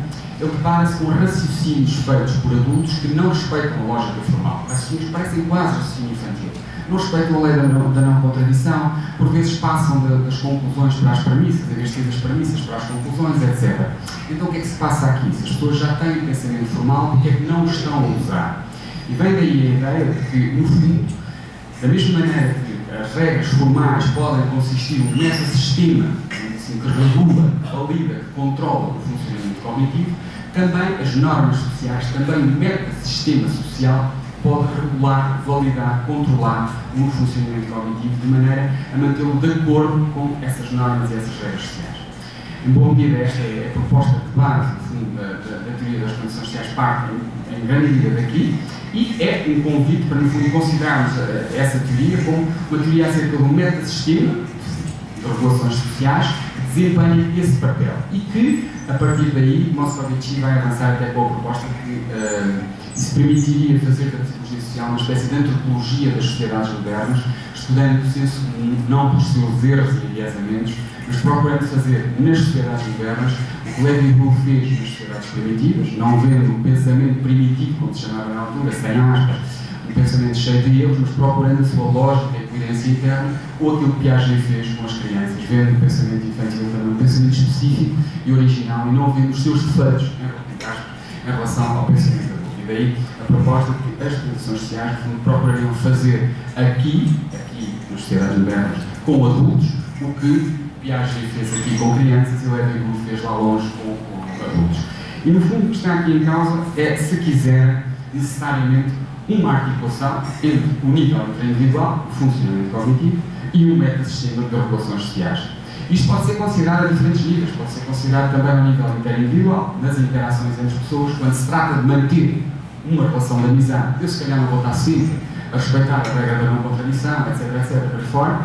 ele depara-se com raciocínios feitos por adultos que não respeitam a lógica formal. Raciocínios que parecem quase raciocínio infantil. Não respeitam a lei da não contradição, por vezes passam das conclusões para as premissas, em vez de ter das premissas para as conclusões, etc. Então o que é que se passa aqui? Se as pessoas já têm pensamento formal, porque é que não o estão a usar? E vem daí a ideia de que, no fundo, da mesma maneira que as regras formais podem consistir num meta-sistema, assim, que regula, que valida, que controla o funcionamento cognitivo, também as normas sociais, também o meta-sistema social pode regular, validar, controlar o funcionamento cognitivo de maneira a mantê-lo de acordo com essas normas e essas regras sociais. Em boa medida, esta é a proposta de base, no fundo, da teoria das condições sociais, parte em grande medida daqui, e é um convite para, no fundo, considerarmos essa teoria como uma teoria acerca de um meta-sistema de regulações sociais que desempenha esse papel e que, a partir daí, Moscovici vai avançar até com a proposta que isso permitiria fazer da psicologia social uma espécie de antropologia das sociedades modernas, estudando o senso comum, não pelos seus erros e enviesamentos, mas procurando fazer nas sociedades modernas o que Lévi-Strauss fez nas sociedades primitivas, não vendo o pensamento primitivo, como se chamava na altura, sem aspas, um pensamento cheio de erros, mas procurando a sua lógica e coerência interna, ou aquilo que Piaget fez com as crianças, vendo o pensamento infantil também um pensamento específico e original, e não vendo os seus defeitos em relação ao pensamento adulto. E daí a proposta de que as tradições sociais procurariam fazer aqui nas sociedades modernas, com adultos, o que Piaget fez aqui com crianças e Lévi-Strauss fez lá longe com adultos. E no fundo o que está aqui em causa é, se quiser, necessariamente uma articulação entre o nível intraindividual, o funcionamento cognitivo, e o metasistema de regulações sociais. Isto pode ser considerado a diferentes níveis, pode ser considerado também ao nível interindividual, nas interações entre pessoas, quando se trata de manter uma relação de amizade. Eu, se calhar, não vou estar sempre a respeitar a regra da não contradição, etc., por aí fora.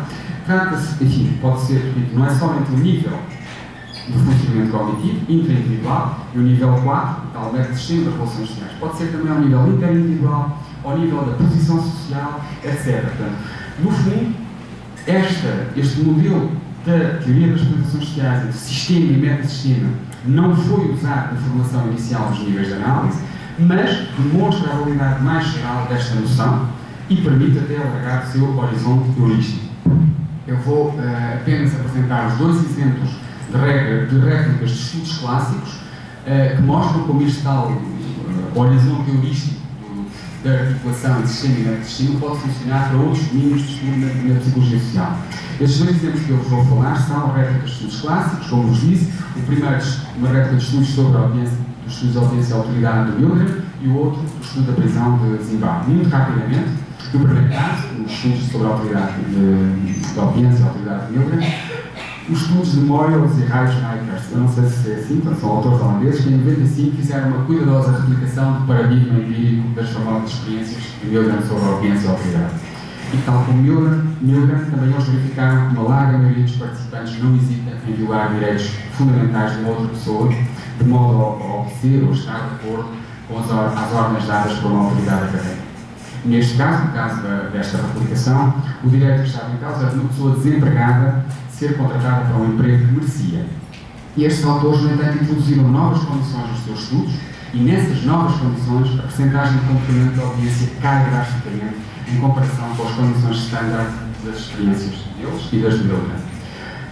Trata-se, enfim, pode ser, não é somente o nível do funcionamento cognitivo, intraindividual, e o nível 4, o tal metasistema de relações sociais. Pode ser também ao nível interindividual, ao nível da posição social, etc. Portanto, no fundo, este modelo da teoria das representações sociais entre sistema e metasistema não foi usado na formulação inicial dos níveis de análise, mas demonstra a validade mais geral desta noção e permite até alargar o seu horizonte heurístico. Eu vou apenas apresentar os dois exemplos de réplicas de estudos clássicos que mostram como este tal horizonte heurístico da articulação entre sistema e metasistema pode funcionar para outros domínios de estudo na psicologia social. Estes dois exemplos que eu vos vou falar são réplicas de estudos clássicos, como vos disse. O primeiro, uma réplica de estudos sobre a audiência, dos estudos de audiência e autoridade do Milgram, e o outro, do estudo da prisão de Zimbábue. Muito rapidamente, no primeiro caso, os estudos sobre a autoridade de audiência e autoridade de Milgram, os estudos de Moyles e Reichardt, eu não sei se é assim, então, são autores holandeses, que em 95 fizeram uma cuidadosa replicação do paradigma empírico das famosas experiências de Milgram sobre a audiência e a autoridade. E tal como Milgram, também eles verificaram que uma larga maioria dos participantes não hesita em violar direitos fundamentais de uma outra pessoa, de modo a obedecer ou estar de acordo com as ordens dadas por uma autoridade académica. Neste caso, no caso desta replicação, o direito que estava em causa era de uma pessoa desempregada ser contratada para um emprego que merecia. E estes autores, no entanto, introduziram novas condições nos seus estudos e nessas novas condições a percentagem de cumprimento da audiência cai drasticamente em comparação com as condições standard das experiências deles e das de Milgram.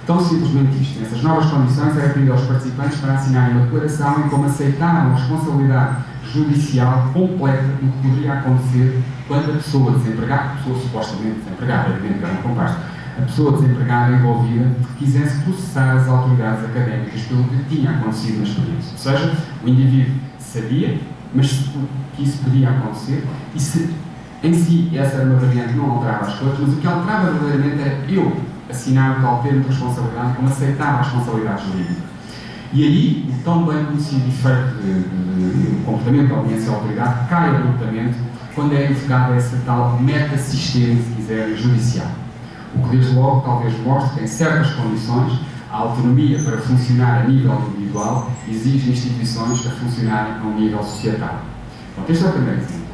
Tão simplesmente isto, nessas novas condições era pedido aos participantes para assinarem uma declaração em como aceitaram a responsabilidade judicial completa do que poderia acontecer quando a pessoa desempregada, a pessoa supostamente desempregada, evidente que era um composto, a pessoa desempregada envolvida quisesse processar as autoridades académicas pelo que tinha acontecido na experiência. Ou seja, o indivíduo sabia, mas que isso podia acontecer e se Em si, essa era uma variante que não alterava as coisas, mas o que alterava verdadeiramente era eu assinar o tal termo de responsabilidade como aceitava a responsabilidade jurídica. E aí, o tão bem conhecido efeito de comportamento, de obediência à autoridade cai abruptamente quando é invocada essa tal meta-sistema, se quiser, judicial. O que desde logo talvez mostre que em certas condições a autonomia para funcionar a nível individual exige instituições a funcionarem a um nível societário. Portanto, este é o primeiro exemplo.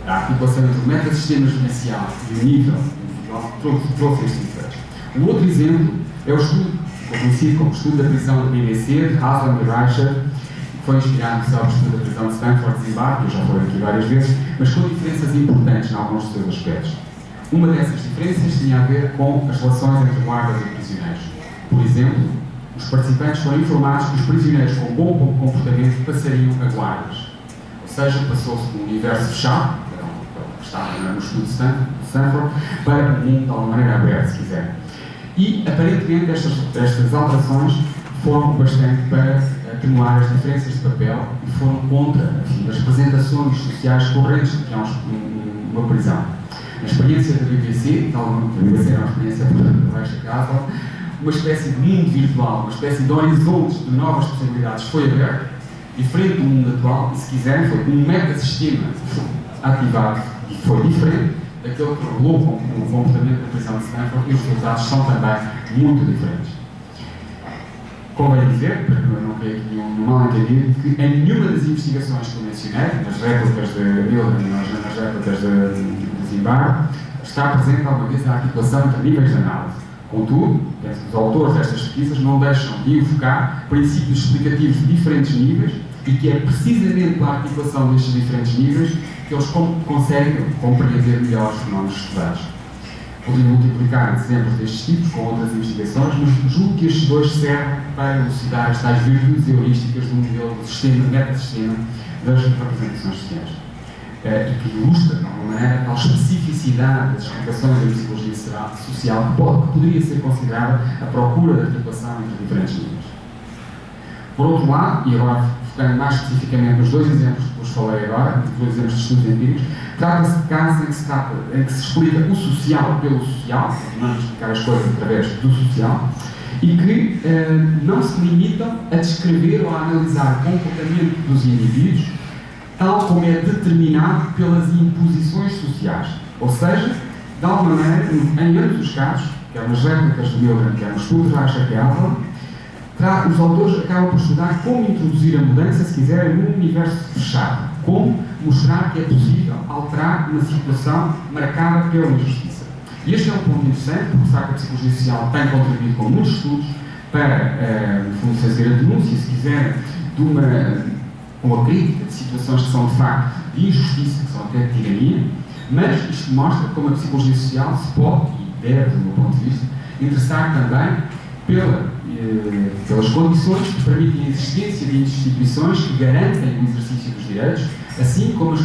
A articulação entre o meta-sistema judicial e o nível individual trouxe estes efeitos. O outro exemplo é o estudo, conhecido como estudo da prisão da BBC, de Haslam e Reicher, que foi inspirado no célebre estudo da prisão de Stanford de Zimbabwe, que eu já falei aqui várias vezes, mas com diferenças importantes em alguns dos seus aspectos. Uma dessas diferenças tinha a ver com as relações entre guardas e prisioneiros. Por exemplo, os participantes foram informados que os prisioneiros com bom comportamento passariam a guardas. Ou seja, passou-se de um universo fechado, que estava no estudo de Stanford, para um mundo de alguma maneira aberto, se quiser. E, aparentemente, estas alterações foram bastante para atenuar as diferenças de papel e foram contra, enfim, as representações sociais correntes de que é uma prisão. A experiência da BBC, a BBC era uma experiência de baixa casa, uma espécie de mundo virtual, uma espécie de horizontes de novas possibilidades foi aberto, diferente do mundo atual, e se quiserem, foi um meta-sistema ativado e foi diferente daquele que regulou o comportamento da prisão de Stanford, e os resultados são também muito diferentes. Convém dizer, para não cair aqui nenhum mal-entendido, que em nenhuma das investigações que eu mencionei, nas réplicas de Milgram, nas réplicas de Zimbabwe, está presente alguma vez a articulação entre níveis de análise. Contudo, penso que os autores destas pesquisas não deixam de invocar princípios explicativos de diferentes níveis e que é precisamente pela articulação destes diferentes níveis que eles conseguem compreender melhor os fenómenos estudados. Poderia multiplicar exemplos destes tipos com outras investigações, mas julgo que estes dois servem para elucidar as tais virtudes heurísticas do modelo de sistema, meta-sistema das representações sociais. E que ilustra, de alguma maneira, a tal especificidade das explicações da psicologia social que poderia ser considerada a procura da articulação entre diferentes níveis. Por outro lado, e agora focando mais especificamente nos dois exemplos que vos falei agora, nos dois exemplos de estudos empíricos, trata-se de casos em que se explica o social pelo social, continuamos a explicar as coisas através do social, e que não se limitam a descrever ou a analisar o comportamento dos indivíduos tal como é determinado pelas imposições sociais. Ou seja, de alguma maneira, em ambos os casos, quer nas réplicas do Milgram, quer nos estudos de Reicher e Haslam, os autores acabam por estudar como introduzir a mudança, se quiserem, num universo fechado. Como mostrar que é possível alterar uma situação marcada pela injustiça. E este é um ponto interessante, porque sabe que a psicologia social tem contribuído com muitos estudos para, no fundo, fazer a denúncia, se quiserem, de uma crítica de situações que são, de facto, de injustiça, que são até de tirania, mas isto mostra como a psicologia social se pode, e deve, do meu ponto de vista, interessar também pelas condições que permitem a existência de instituições que garantem o exercício dos direitos, assim como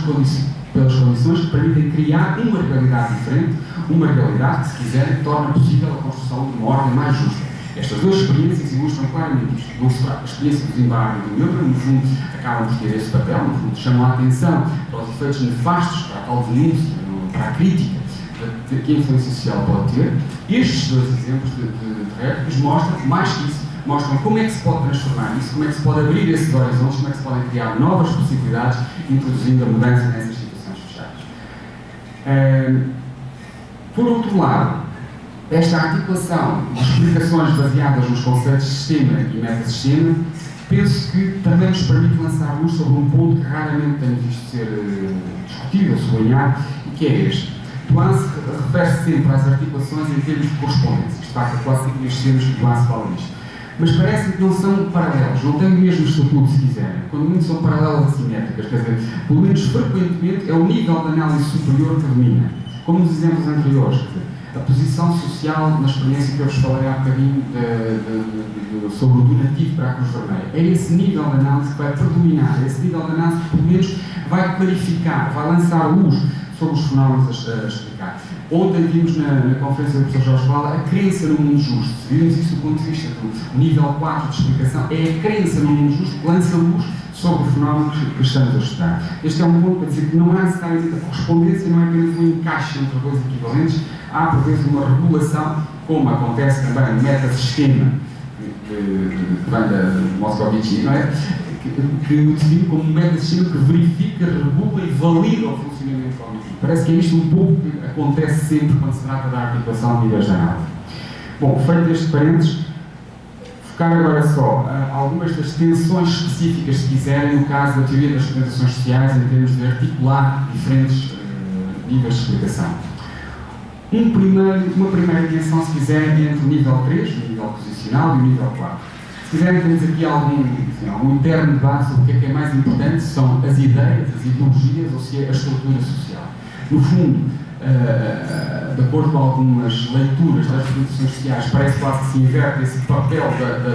pelas condições que permitem criar uma realidade diferente, uma realidade que, se quiserem, torna possível a construção de uma ordem mais justa. Estas duas experiências ilustram claramente isto. A experiência do Zimbabwe e do Milgram, no fundo, acabam por ter esse papel, no fundo, chamam a atenção para os efeitos nefastos, para a tal denúncia, para a crítica que a influência social pode ter. Estes dois exemplos de réplicas mostram, mais que isso, mostram como é que se pode transformar isso, como é que se pode abrir esses horizontes, como é que se podem criar novas possibilidades, introduzindo a mudança nessas situações fechadas. Por outro lado, esta articulação de explicações baseadas nos conceitos de sistema e meta-sistema, penso que também nos permite lançar luz sobre um ponto que raramente tenho visto ser discutido ou sublinhado, e que é este. Duance refere-se sempre às articulações em termos de correspondências. De facto, quase sempre nestes termos que Duance fala disto. Mas parece que não são paralelos, não têm o mesmo estatuto, se quiserem. Quando muito são paralelas assimétricas, quer dizer, pelo menos frequentemente é o nível de análise superior que domina. Como nos exemplos anteriores, quer dizer, a posição social na experiência que eu vos falei há bocadinho sobre o donativo para a Cruz Vermelha. É esse nível de análise que vai predominar, é esse nível de análise que, pelo menos, vai clarificar, vai lançar luz sobre os fenómenos a explicar. Ontem vimos na conferência do professor Jorge Vala a crença no mundo justo. Se virmos isso do ponto de vista do nível 4 de explicação, é a crença no mundo justo que lança luz sobre o fenómeno que estamos a estudar. Este é um ponto para dizer que não há necessariamente a correspondência, não é apenas um encaixe entre coisas equivalentes, há por vezes uma regulação, como acontece também no metasistema que vem de Moscovici, não é? Que o define como um metasistema que verifica, regula e valida o funcionamento cognitivo. Parece que é isto um pouco que acontece sempre quando se trata da articulação de níveis de análise. Bom, feito este parênteses, focar agora só algumas das tensões específicas, se quiserem, no caso da teoria das representações sociais, em termos de articular diferentes níveis de explicação. Uma primeira tensão, se quiserem, entre o nível 3, o nível posicional, e o nível 4. Se quiserem, temos aqui algum interno debate sobre o que é mais importante, se são as ideias, as ideologias, ou se é a estrutura social. No fundo, de acordo com algumas leituras das representações sociais, parece quase que se inverte esse papel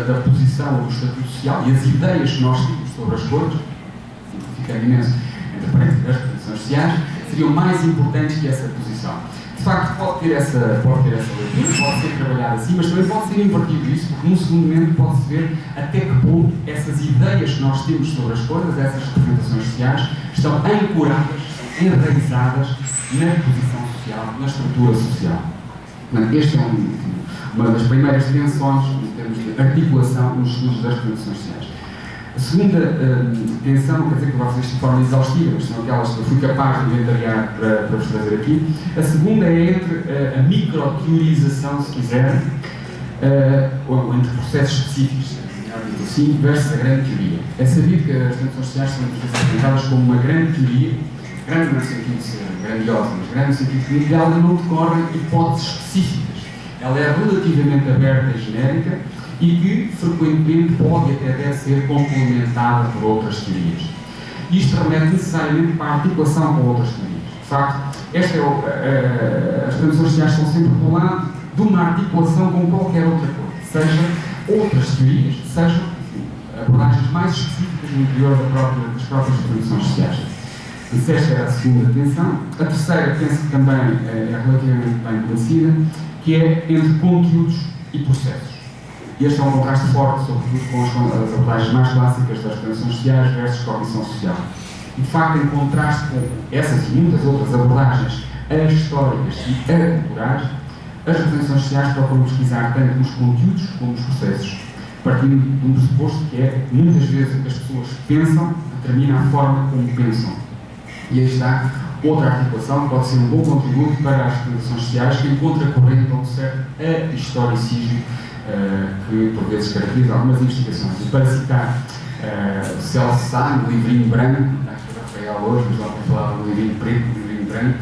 da posição ou do estatuto social e as ideias que nós temos sobre as coisas, simplificando imenso, entre parênteses, das representações sociais, seriam mais importantes que essa posição. De facto, pode ter essa leitura, pode ser trabalhada assim, mas também pode ser invertido isso, porque num segundo momento pode-se ver até que ponto essas ideias que nós temos sobre as coisas, essas representações sociais, estão ancoradas, enraizadas na posição social, na estrutura social. Portanto, esta é uma das primeiras tensões em termos de articulação nos estudos das representações sociais. A segunda tensão, não quer dizer que eu vá fazer isto de forma exaustiva, mas são aquelas que eu fui capaz de inventariar para vos trazer aqui. A segunda é entre a microteorização, se quiserem, ou entre processos específicos, assim, versus a grande teoria. É sabido que as representações sociais são apresentadas como uma grande teoria, grande no sentido de ser grandiosa, mas grande no sentido de que dela não decorrem hipóteses específicas. Ela é relativamente aberta e genérica, e que frequentemente pode e até deve ser complementada por outras teorias. Isto remete necessariamente para a articulação com outras teorias. De facto, as representações sociais estão sempre do lado de uma articulação com qualquer outra coisa, seja outras teorias, sejam abordagens mais específicas no interior das próprias representações sociais. Esta era a segunda tensão. A terceira, penso que também é relativamente bem conhecida, que é entre conteúdos e processos. Este é um contraste forte, sobretudo com as abordagens mais clássicas das representações sociais versus cognição social. E, de facto, em contraste com essas e muitas outras abordagens históricas e culturais, as representações sociais procuram pesquisar tanto os conteúdos como os processos, partindo de um pressuposto que é, muitas vezes, o que as pessoas pensam determina a forma como pensam. E aí está outra articulação que pode ser um bom contributo para as representações sociais, que encontra corrente a um certo historicismo que por vezes caracteriza algumas investigações. E para citar o Celso Sá, no livrinho branco, acho que o Rafael hoje, mas lá para falar do livrinho preto, do livrinho branco,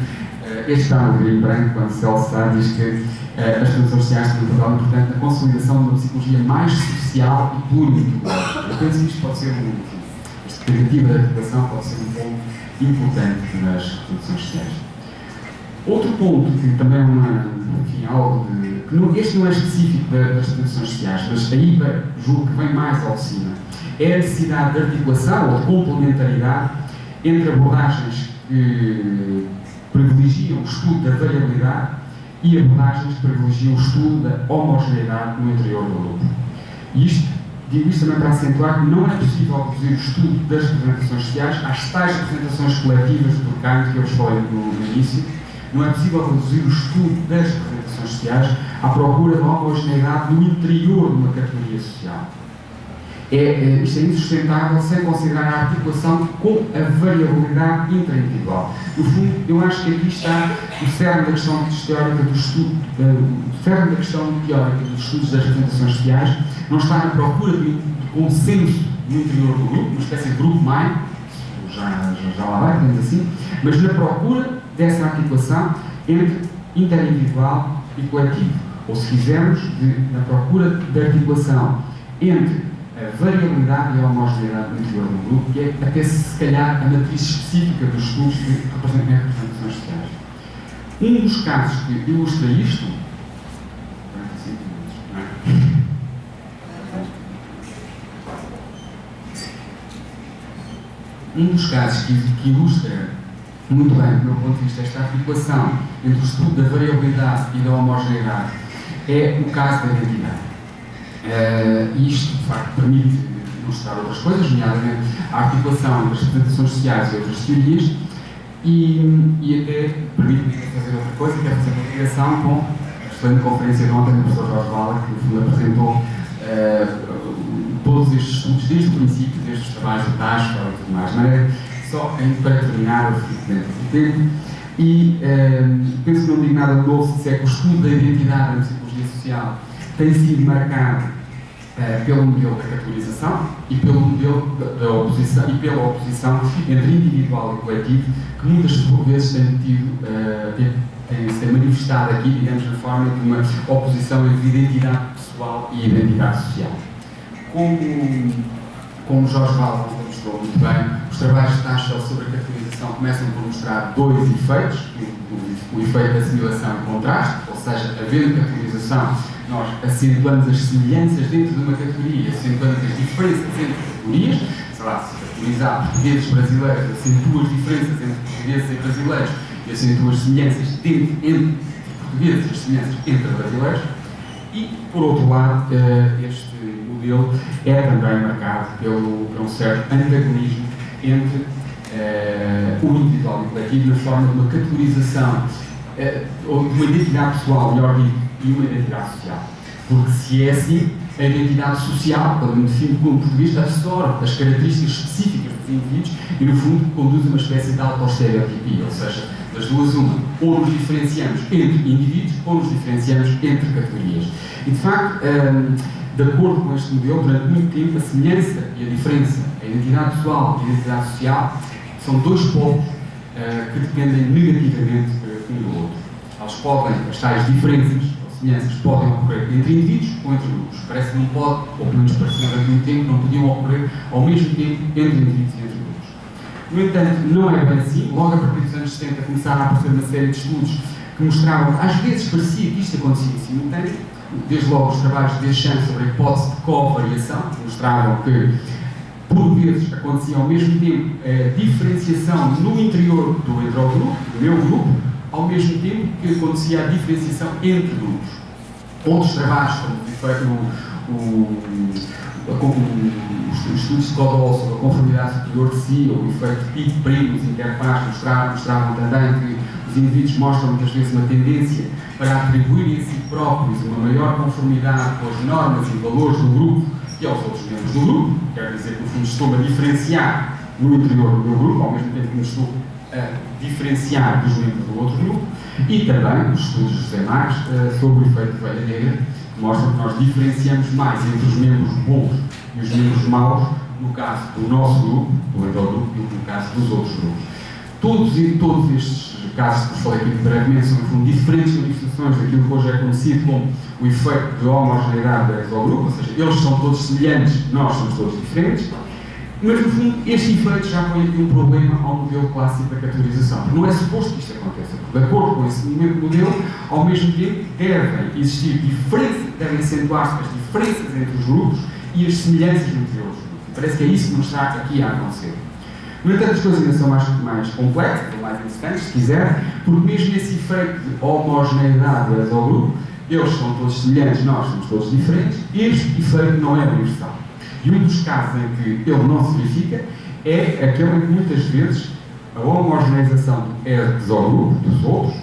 este está no livrinho branco, quando o Celso Sá diz que as representações sociais têm um papel importante na consolidação de uma psicologia mais social e pluriindividual. Eu penso que isto pode ser esta tentativa de articulação pode ser um ponto importante nas representações sociais. Outro ponto que também é algo de... Este não é específico das representações sociais, mas aí julgo que vem mais ao de cima. É a necessidade de articulação ou de complementaridade entre abordagens que privilegiam o estudo da variabilidade e abordagens que privilegiam o estudo da homogeneidade no interior do grupo. E digo isto também para acentuar que não é possível reduzir o estudo das representações sociais às tais representações coletivas de Durkheim que eu vos falei no início. Não é possível reduzir o estudo das representações sociais à procura de homogeneidade no interior de uma categoria social. Isto é insustentável sem considerar a articulação com a variabilidade intraindividual. No fundo, eu acho que aqui está o cerne da questão teórica do estudo, o cerne da questão teórica dos estudos das representações sociais, não está na procura de consenso no interior do grupo, uma espécie de grupo mãe, já lá vai, digamos assim, mas na procura dessa articulação entre interindividual e coletivo, ou se quisermos, na procura de articulação entre a variabilidade e a homogeneidade no interior do grupo, que é até se calhar a matriz específica dos estudos de representações sociais. Um dos casos que ilustra isto, um dos casos que ilustra muito bem, do meu ponto de vista, esta articulação entre o estudo da variabilidade e da homogeneidade é o caso da identidade. Isto, de facto, permite mostrar outras coisas, nomeadamente a articulação entre as representações sociais e outras teorias, e até permite-me fazer outra coisa, que é fazer uma ligação com a excelente conferência de ontem do professor Jorge Vala, que no fundo apresentou todos estes estudos desde o princípio, desde os trabalhos de Tasca e tudo mais. Mas só para terminar, eu fico dentro do tempo, e penso que não digo nada de novo se disser que o estudo da identidade na psicologia social tem sido marcado pelo modelo da categorização e pelo modelo da oposição, e pela oposição entre individual e coletivo, que muitas vezes tem manifestado aqui, digamos, na forma de uma oposição entre identidade pessoal e identidade social. Como Jorge Vala mostrou muito bem, os trabalhos de Taschel sobre a categorização começam por mostrar dois efeitos: o efeito da assimilação e contraste, ou seja, havendo categorização, nós acentuamos as semelhanças dentro de uma categoria, acentuamos as diferenças entre categorias. Sei lá, se categorizar portugueses brasileiros, acentua as diferenças entre portugueses e brasileiros e acentua as semelhanças entre portugueses e as semelhanças entre brasileiros. E, por outro lado, este modelo é também marcado por um certo antagonismo entre o individual e o coletivo na forma de uma categorização, ou de uma identidade pessoal, melhor dito, e uma identidade social. Porque se é assim, a identidade social, quando me defino como português, absorve as características específicas dos indivíduos e, no fundo, conduz a uma espécie de autoestereotipia, ou seja, das duas uma, ou nos diferenciamos entre indivíduos ou nos diferenciamos entre categorias. E, de facto, de acordo com este modelo, durante muito tempo, a semelhança e a diferença, a identidade pessoal e a identidade social, são dois polos que dependem negativamente um do outro. Elas podem, as tais diferenças ou semelhanças, podem ocorrer entre indivíduos ou entre grupos. Parece que não pode, ou pelo menos parecia durante muito tempo, não podiam ocorrer ao mesmo tempo entre indivíduos e entre grupos. No entanto, não é bem assim. Logo a partir dos anos 70 começaram a aparecer uma série de estudos que mostravam que às vezes parecia que isto acontecia em simultâneo. Desde logo os trabalhos de Deschamps sobre a hipótese de covariação, que mostravam que por vezes acontecia ao mesmo tempo a diferenciação no interior do heterogrupo, do meu grupo, ao mesmo tempo que acontecia a diferenciação entre grupos. Outros trabalhos, como foi feito os estudos de Codol sobre a conformidade superior de si, ou o efeito pico primos interpares, mostravam também que os indivíduos mostram muitas vezes uma tendência para atribuírem a si próprios uma maior conformidade com as normas e valores do grupo que aos outros membros do grupo. Quer dizer que, no fundo, estou-me a diferenciar no interior do meu grupo, ao mesmo tempo que me estou a diferenciar dos membros do outro grupo. E também os estudos de José Marques sobre o efeito de ovelha negra, que mostram que nós diferenciamos mais entre os membros bons e os membros maus, no caso do nosso grupo, do heterogrupo, do que no caso dos outros grupos. Todos estes casos que vos falei aqui brevemente são, no fundo, diferentes manifestações daquilo que hoje é conhecido como o efeito de homogeneidade do exogrupo, ou seja, eles são todos semelhantes, nós somos todos diferentes, mas, no fundo, este efeito já põe aqui um problema ao modelo clássico da categorização, porque não é suposto que isto aconteça, porque, de acordo com esse modelo, ao mesmo tempo devem existir diferenças, devem acentuar-se as diferenças entre os grupos e as semelhanças entre os grupos. E parece que é isso que nos está aqui a acontecer. No entanto, as coisas ainda são mais complexas, ou mais interessantes, se quiser, porque mesmo esse efeito de homogeneidade do exogrupo, eles são todos semelhantes, nós somos todos diferentes, este efeito não é universal. E um dos casos em que ele não se verifica é aquele em que muitas vezes a homogeneização do exogrupo, dos outros,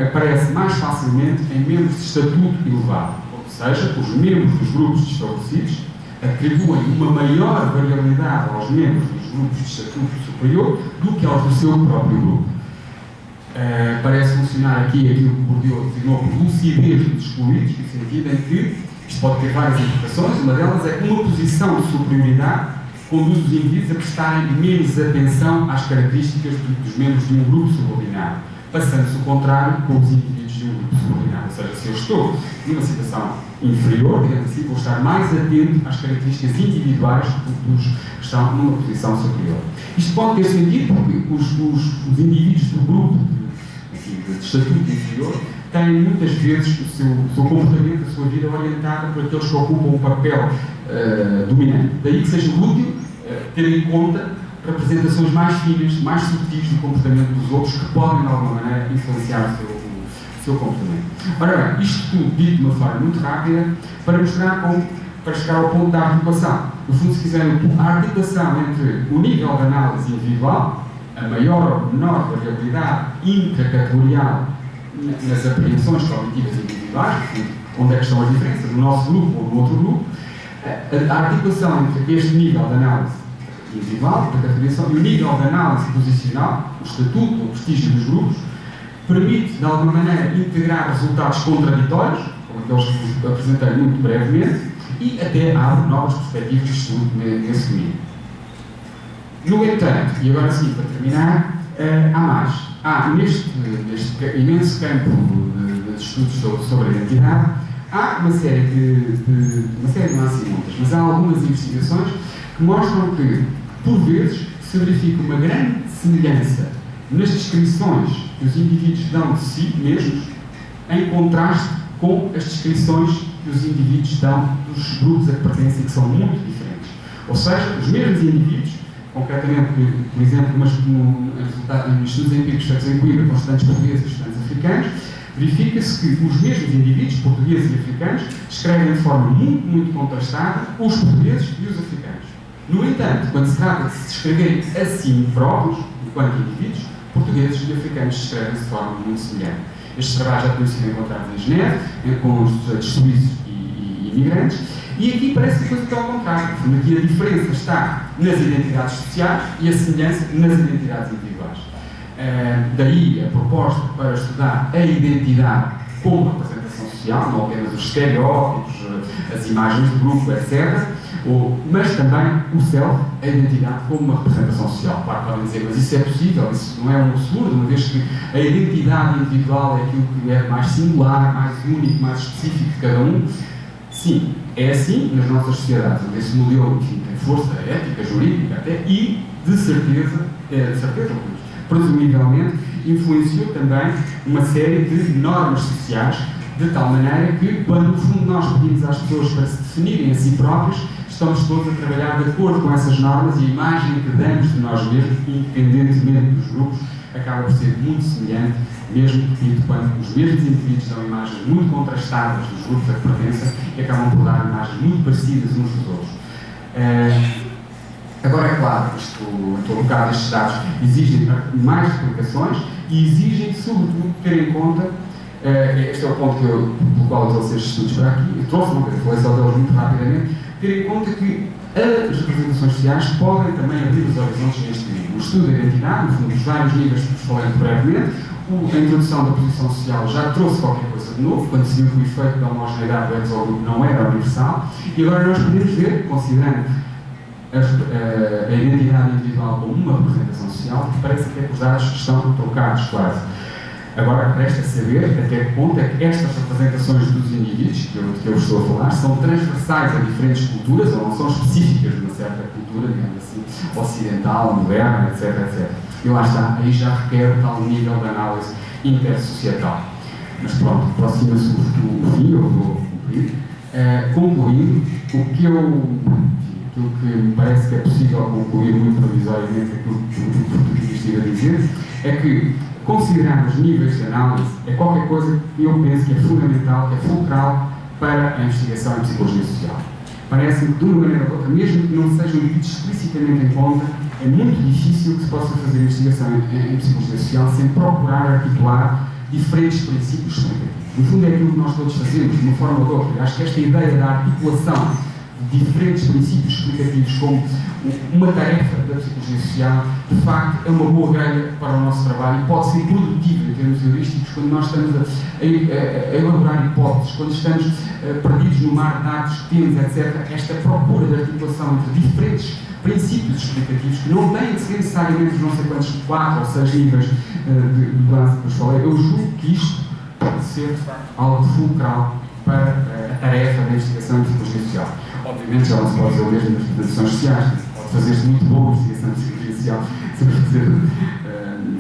aparece mais facilmente em membros de estatuto elevado, ou seja, os membros dos grupos desfavorecidos atribuem uma maior variabilidade aos membros dos grupos de estatuto superior do que aos do seu próprio grupo. Parece funcionar aqui aquilo que Bourdieu designou por lucidez dos excluídos, no sentido em que isto pode ter várias interpretações. Uma delas é que uma posição de superioridade conduz os indivíduos a prestarem menos atenção às características dos membros de um grupo subordinado, passando-se o contrário com os indivíduos de um grupo subordinado. Ou seja, se eu estou numa situação inferior, digamos assim, vou estar mais atento às características individuais dos que estão numa posição superior. Isto pode ter sentido porque os indivíduos do grupo de estatuto inferior têm muitas vezes o seu comportamento, a sua vida orientada por aqueles que ocupam um papel dominante. Daí que seja útil ter em conta representações mais finas, mais subtis do comportamento dos outros que podem, de alguma maneira, influenciar o seu comportamento. Ora bem, isto tudo dito de uma forma muito rápida para mostrar como, para chegar ao ponto da articulação. No fundo, se quiserem, a articulação entre o nível de análise individual, a maior ou menor variabilidade intracategorial nas apreensões cognitivas individuais, onde é que estão as diferenças, no nosso grupo ou no outro grupo, a articulação entre este nível de análise individual, da categorização, e o nível de análise posicional, o estatuto, o prestígio dos grupos, permite, de alguma maneira, integrar resultados contraditórios, como aqueles que vos apresentei muito brevemente, e até abre novas perspectivas de estudo nesse domínio. No entanto, e agora sim, para terminar, há mais. Neste imenso campo de estudos sobre a identidade, há uma série de não há assim muitas, mas há algumas investigações que mostram que, por vezes, se verifica uma grande semelhança nas descrições que os indivíduos dão de si mesmos, em contraste com as descrições que os indivíduos dão dos grupos a que pertencem, que são muito diferentes. Ou seja, os mesmos indivíduos, concretamente, por exemplo, em estudos empíricos feitos em Coimbra com estudantes portugueses e estudantes africanos, verifica-se que os mesmos indivíduos, portugueses e africanos, descrevem de forma muito contrastada os portugueses e os africanos. No entanto, quando se trata de se descreverem a si próprios, enquanto indivíduos, portugueses e africanos descrevem-se de forma muito semelhante. Estes trabalhos já tinham sido encontrados em Geneve, com os estudantes suíços e imigrantes, e aqui parece que a coisa está ao contrário. Aqui a diferença está nas identidades sociais e a semelhança nas identidades individuais. Daí a proposta para estudar a identidade como representação social, não apenas os estereótipos, as imagens de grupo, etc., mas também o self, a identidade como uma representação social. Claro, podem dizer, mas isso é possível, isso não é um absurdo, uma vez que a identidade individual é aquilo que é mais singular, mais único, mais específico de cada um. Sim, é assim nas nossas sociedades, onde esse modelo, enfim, tem força ética, jurídica até, e de certeza, presumivelmente, influenciou também uma série de normas sociais, de tal maneira que, quando no fundo nós pedimos às pessoas para se definirem a si próprios, estamos todos a trabalhar de acordo com essas normas e a imagem que damos de nós mesmos, independentemente dos grupos, acaba por ser muito semelhante, mesmo repito, quando os mesmos indivíduos dão imagens muito contrastadas dos grupos a que pertencem e acabam por dar imagens muito parecidas uns dos outros. Agora, é claro, em todo o caso, estes dados exigem mais explicações e exigem, sobretudo, ter em conta, este é o ponto pelo qual eu trouxe estes estudos para aqui, falei só deles muito rapidamente, ter em conta que as representações sociais podem também abrir os horizontes neste nível. O estudo da identidade, no fundo, dos vários níveis que vos falei brevemente, a introdução da posição social já trouxe qualquer coisa de novo, quando se viu que o efeito da homogeneidade do exogrupo não era universal, e agora nós podemos ver, considerando a identidade individual como uma representação social, que parece que os dados estão trocados quase. Agora, resta saber até que ponto é que estas representações dos indivíduos, que eu estou a falar, são transversais a diferentes culturas, ou não são específicas de uma certa cultura, digamos assim, ocidental, moderna, etc. E lá está, aí já requer tal nível de análise intersocietal. Mas pronto, aproxima-se o fim, eu vou cumprir. Concluindo, aquilo que me parece que é possível concluir muito provisoriamente aquilo que o português estive a dizer, é que considerar os níveis de análise é qualquer coisa que eu penso que é fundamental, que é fulcral para a investigação em psicologia social. Parece-me que, de uma maneira ou outra, mesmo que não sejam medidos explicitamente em conta, é muito difícil que se possa fazer investigação em psicologia social sem procurar articular diferentes princípios explicativos. No fundo, é aquilo que nós todos fazemos, de uma forma ou de outra. Acho que esta ideia da articulação de diferentes princípios explicativos como uma tarefa da psicologia social, de facto, é uma boa grelha para o nosso trabalho e pode ser produtivo em termos heurísticos quando nós estamos a elaborar hipóteses, quando estamos perdidos no mar de dados que temos, etc. Esta procura de articulação entre diferentes princípios explicativos que não têm de ser necessariamente os não sei quantos 4 ou 6 níveis de base que vos falei, eu julgo que isto pode ser, de facto, algo fulcral para a tarefa da investigação em psicologia social. Obviamente já não se pode fazer o mesmo nas representações sociais, pode fazer-se muito boa investigação em psicologia social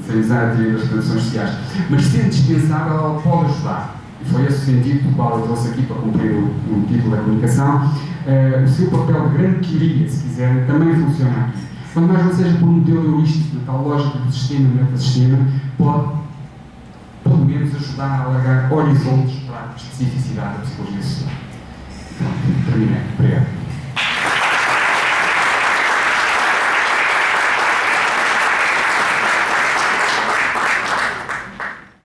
sem usar a teoria das representações sociais, mas sendo dispensável, ela pode ajudar. E foi esse o sentido pelo qual eu trouxe aqui para cumprir o título da comunicação. O seu papel de grande teoria, se quiserem, também funciona aqui. Quando mais não seja por um modelo heurístico, na tal lógica do sistema e metasistema, pode, pelo menos, ajudar a alargar horizontes para a especificidade da psicologia social. Terminei. Obrigado.